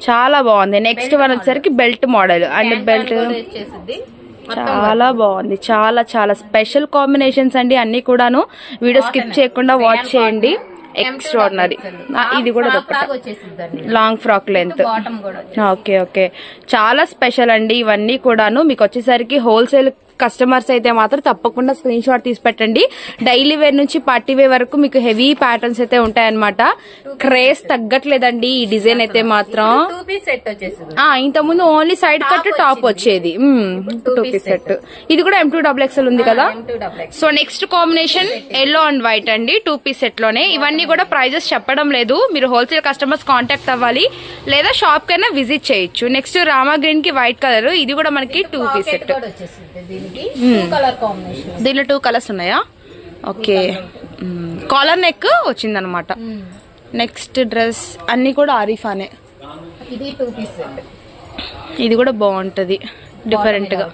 చాలా బాగుంది. నెక్స్ట్ వన్ వచ్చేసరికి బెల్ట్ మోడల్. అండ్ బెల్ట్ చాలా బాగుంది, చాలా చాలా స్పెషల్ కాంబినేషన్స్ అండి అన్ని కూడాను. వీడియో స్కిప్ చేయకుండా వాచ్ చేయండి. ఎక్స్ట్రాడినరీ. ఇది కూడా long frock length. Okay okay, చాలా స్పెషల్ అండి ఇవన్నీ కూడాను. మీకు వచ్చేసరికి హోల్సేల్ కస్టమర్స్ అయితే మాత్రం తప్పకుండా స్క్రీన్ షాట్ తీసి పెట్టండి. డైలీ వేర్ నుంచి పార్టీ వేర్ వరకు మీకు హెవీ ప్యాటర్న్స్ అయితే ఉంటాయన్నమాట. క్రేజ్ తగ్గట్లేదండి ఈ డిజైన్ అయితే మాత్రం. ఇంత ముందు ఓన్లీ సైడ్ కట్ టాప్ వచ్చేది, 2 పీస్ సెట్. ఇది కూడా M2XXL ఉంది కదా. So next combination yellow and white అండి, 2 పీస్ సెట్ లోనే. ఇవన్నీ కూడా ప్రైజెస్ చెప్పడం లేదు, మీరు హోల్సేల్ కస్టమర్స్ కాంటాక్ట్ అవ్వాలి లేదా షాప్ కైనా విజిట్ చేయొచ్చు. నెక్స్ట్ రామా గ్రీన్ కి వైట్ కలర్, ఇది కూడా మనకి 2 పీస్ సెట్. దీనిలో 2 కలర్స్ ఉన్నాయా? ఓకే, కాలర్ నెక్ వచ్చిందనమాట. నెక్స్ట్ డ్రెస్ అన్ని కూడా ఆరిఫానే. ఇది కూడా బాగుంటది, డిఫరెంట్ గా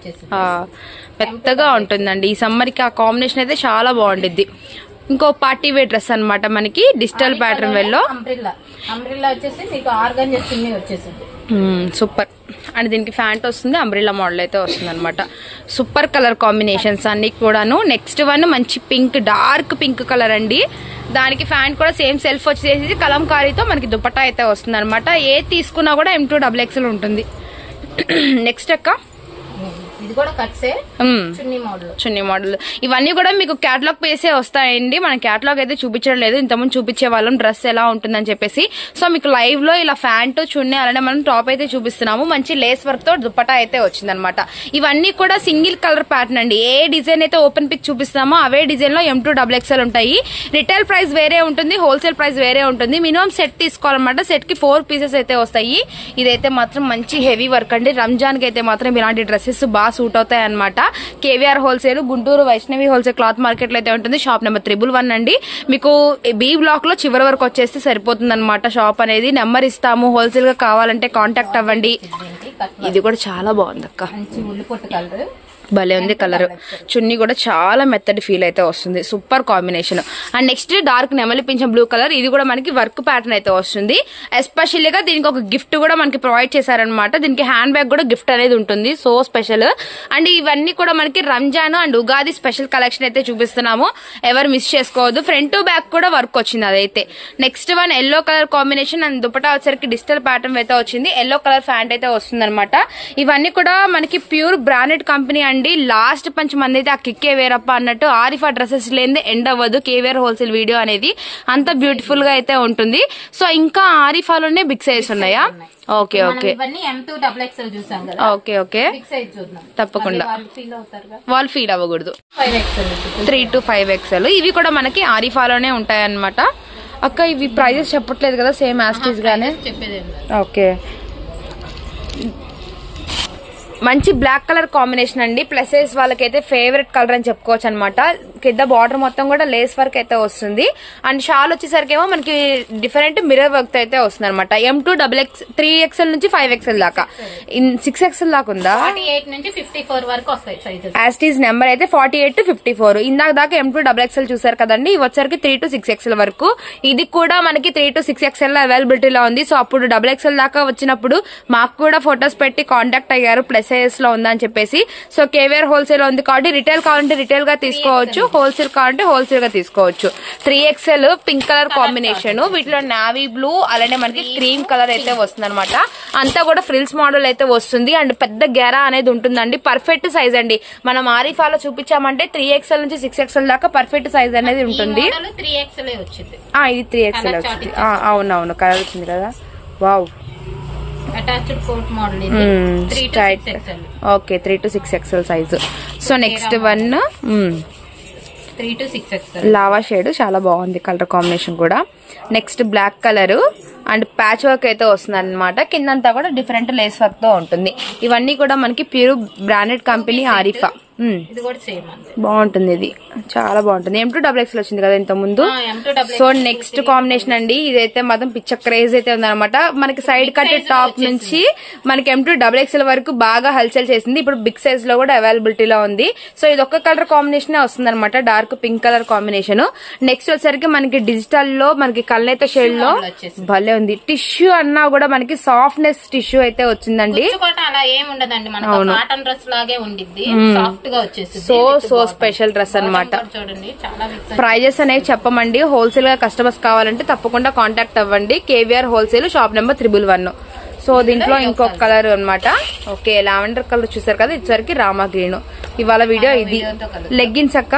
పెద్దగా ఉంటుందండి. ఈ సమ్మర్ కి ఆ కాంబినేషన్ అయితే చాలా బాగుంటుంది. ఇంకో పార్టీ వేర్ డ్రెస్ అనమాట మనకి డిజిటల్ ప్యాటర్న్ వేర్ లో. సూపర్. అండ్ దీనికి ప్యాంట్ వస్తుంది, అంబ్రిల్లా మోడల్ అయితే వస్తుంది అనమాట. సూపర్ కలర్ కాంబినేషన్స్ అన్ని కూడాను. నెక్స్ట్ వన్ మంచి పింక్, డార్క్ పింక్ కలర్ అండి. దానికి ప్యాంట్ కూడా సేమ్ సెల్ఫ్ వచ్చేసి కలంకారీతో మనకి దుపట్టా అయితే వస్తుంది అనమాట. ఏది తీసుకున్నా కూడా M2XXL ఉంటుంది. నెక్స్ట్ అక్క
ఇది కూడా కట్సే చున్నీ మోడల్.
ఇవన్నీ కూడా మీకు క్యాటలాగ్ పేసే వస్తాయండి. మన క్యాటలాగ్ అయితే చూపించడం లేదు, ఇంతకుముందు చూపించే వాళ్ళం డ్రెస్ ఎలా ఉంటుందని చెప్పేసి. సో మీకు లైవ్ లో ఇలా ప్యాంటు చున్నీ అలానే మనం టాప్ అయితే చూపిస్తున్నాము. మంచి లేస్ వర్క్ తో దుపట్టా అయితే వచ్చిందనమాట. ఇవన్నీ కూడా సింగిల్ కలర్ ప్యాటర్న్ అండి. ఏ డిజైన్ అయితే ఓపెన్ పిక్ చూపిస్తున్నామో అవే డిజైన్ లో M2XXL ఉంటాయి. రిటైల్ ప్రైస్ వేరే ఉంటుంది, హోల్సేల్ ప్రైస్ వేరే ఉంటుంది. మినిమం సెట్ తీసుకోవాలన్నమాట. సెట్ కి 4 పీసెస్ అయితే వస్తాయి. ఇదైతే మాత్రం మంచి హెవీ వర్క్ అండి. రంజాన్ కి అయితే మాత్రం ఇలాంటి డ్రెస్సెస్ బాగా సూట్ అవుతాయి అనమాట. KVR wholesale Guntur Vaishnavi wholesale cloth market లో అయితే ఉంటుంది. షాప్ నెంబర్ 111 అండి. మీకు బి బ్లాక్ లో చివరి వరకు వచ్చేస్తే సరిపోతుంది అనమాట. షాప్ అనేది నెంబర్ ఇస్తాము, హోల్సేల్ గా కావాలంటే కాంటాక్ట్ అవ్వండి. ఇది కూడా చాలా బాగుంది అక్క, భలే ఉంది కలర్. చున్నీ కూడా చాలా మెత్తటి ఫీల్ అయితే వస్తుంది, super combination. And next dark నెమలి పింఛం బ్లూ కలర్. ఇది కూడా మనకి వర్క్ ప్యాటర్న్ అయితే వస్తుంది. ఎస్పెషల్లీగా దీనికి ఒక గిఫ్ట్ కూడా మనకి ప్రొవైడ్ చేశారనమాట. దీనికి హ్యాండ్ బ్యాగ్ కూడా గిఫ్ట్ అనేది ఉంటుంది, సో స్పెషల్. అండ్ ఇవన్నీ కూడా మనకి Ramzan and Ugadi special collection అయితే చూపిస్తున్నాము, ఎవరు మిస్ చేసుకోవద్దు. ఫ్రంట్ టు బ్యాక్ కూడా వర్క్ వచ్చింది అదైతే. Next one yellow colour combination and dupatta వచ్చరికి డిజిటల్ ప్యాటర్న్ అయితే వచ్చింది. ఎల్లో కలర్ ప్యాంట్ అయితే వస్తుంది అనమాట. ఇవన్నీ కూడా మనకి ప్యూర్ బ్రాండెడ్ కంపెనీ అండి. లాస్ట్ పంచ్ మంది అయితే ఆ కిక్కే వేరప్ప అన్నట్టు ఆరిఫా డ్రెస్సెస్ లేనిదే ఎండ్ అవ్వదు కేవీఆర్ హోల్సేల్ వీడియో అనేది. అంత బ్యూటిఫుల్ గా అయితే ఉంటుంది. సో ఇంకా ఆరిఫాలోనే బిగ్ సైజ్ ఉన్నాయా? ఓకే ఓకే ఓకే ఓకే తప్పకుండా, వాళ్ళు ఫీల్ అవ్వకూడదు. 3 to 5XL ఇవి కూడా మనకి ఆరిఫాలోనే ఉంటాయన్నమాట. అక్క ఇవి ప్రైజెస్ చెప్పట్లేదు కదా, సేమ్ యాస్టీస్ గానే. ఓకే, మంచి బ్లాక్ కలర్ కాంబినేషన్ అండి. ప్లస్ సైజ్ వాళ్ళకైతే ఫేవరెట్ కలర్ అని చెప్పుకోవచ్చు అనమాట. కింద బార్డర్ మొత్తం కూడా లేస్ వర్క్ అయితే వస్తుంది. అండ్ షాల్ వచ్చేసరికి ఏమో మనకి డిఫరెంట్ మిర్రర్ వర్క్ అయితే వస్తుంది అనమాట. M2XXL నుంచి 5XL దాకా, 6XL దాకా ఉందా?
48 నుంచి 54 వరకు వస్తాయి సైజెస్.
యాస్టీస్ నెంబర్ అయితే 48 to 54. ఇందాక దాకా M2XXL చూసారు కదండి, ఇవి వచ్చరికి 3 to 6XL వరకు. ఇది కూడా మనకి 3 to 6XL అవైలబిలిటీలో ఉంది. సో అప్పుడు XXL దాకా వచ్చినప్పుడు మాకు కూడా ఫొటోస్ పెట్టి కాంటాక్ట్ అయ్యారు, ప్లస్ సైజ్ లో ఉందని చెప్పేసి. సో కేవీఆర్ హోల్సేల్ ఉంది కాబట్టి రిటైల్ కావాలంటే రిటైల్ గా తీసుకోవచ్చు, హోల్సేల్ కావాలంటే హోల్సేల్ గా తీసుకోవచ్చు. 3XL పింక్ కలర్ కాంబినేషన్, వీటిలో నావీ బ్లూ అలానే మనకి క్రీమ్ కలర్ అయితే వస్తుంది అనమాట. అంతా కూడా ఫ్రిల్స్ మోడల్ అయితే వస్తుంది. అండ్ పెద్ద గెరా అనేది ఉంటుందండి. పర్ఫెక్ట్ సైజ్ అండి. మనం ఆరిఫాలో చూపించామంటే 3XL నుంచి 6XL దాకా పర్ఫెక్ట్ సైజ్ అనేది ఉంటుంది. ఇది 3XL వచ్చింది. అవునవును కలర్ వచ్చింది కదా. వావ్,
అటాచ్డ్ కోట్ మోడల్ ఇది.
3 to 6XL size. So next one
3 to 6XL
lava shade, చాలా బాగుంది కలర్ కాంబినేషన్ కూడా. Next black colour and patch work అయితే వస్తుంది అనమాట. కిందంతా కూడా డిఫరెంట్ లేస్ వర్క్ తో ఉంటుంది. ఇవన్నీ కూడా మనకి ప్యూర్ బ్రాండెడ్ కంపెనీ ఆరిఫా.
ఇది కూడా సేమ్ అండి,
బాగుంటుంది. ఇది చాలా బాగుంటుంది. M2XXL వచ్చింది కదా ఇంత ముందు. సో నెక్స్ట్ కాంబినేషన్ అండి, ఇదైతే మాత్రం పిచ్చ క్రేజ్ అయితే ఉందన్నమాట. మనకి సైడ్ కట్ టాప్ నుంచి మనకి M2XXL వరకు బాగా హల్చల్ చేసింది. ఇప్పుడు బిగ్ సైజ్ లో కూడా అవైలబిలిటీలో ఉంది. సో ఇది ఒక్క కలర్ కాంబినేషన్ వస్తుంది అనమాట, dark pink colour combination. Next వచ్చేసరికి మనకి డిజిటల్ లో మనకి కల్నేత షేడ్ లో భలే ఉంది. టిష్యూ అన్నా కూడా మనకి సాఫ్ట్నెస్ టిష్యూ అయితే వచ్చిందండి.
అలా ఏమి ఉండదండి, కాటన్ డ్రెస్ లాగే ఉండిద్ది.
సో స్పెషల్ డ్రెస్ అనమాట.
చూడండి, చాలా
ప్రైజెస్ అనేవి చెప్పమండి. హోల్సేల్ గా కస్టమర్స్ కావాలంటే తప్పకుండా కాంటాక్ట్ అవ్వండి. KVR wholesale, shop number 111. So దీంట్లో ఇంకొక కలర్ అనమాట. ఓకే, లావెండర్ కలర్ చూసారు కదా, ఇచ్చరికి రామా గ్రీన్. ఇవాళ వీడియో ఇది. లెగ్గిన్స్ అక్క,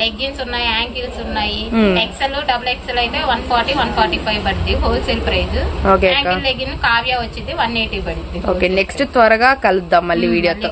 లెగ్గిన్స్ ఉన్నాయి, యాంకిల్స్ ఉన్నాయి. XL XXL అయితే 140 145 పడుతుంది wholesale price. Ankle legging Kavya వచ్చింది 180 పడుతుంది.
ఓకే, నెక్స్ట్ త్వరగా కలుద్దాం మళ్ళీ వీడియోతో.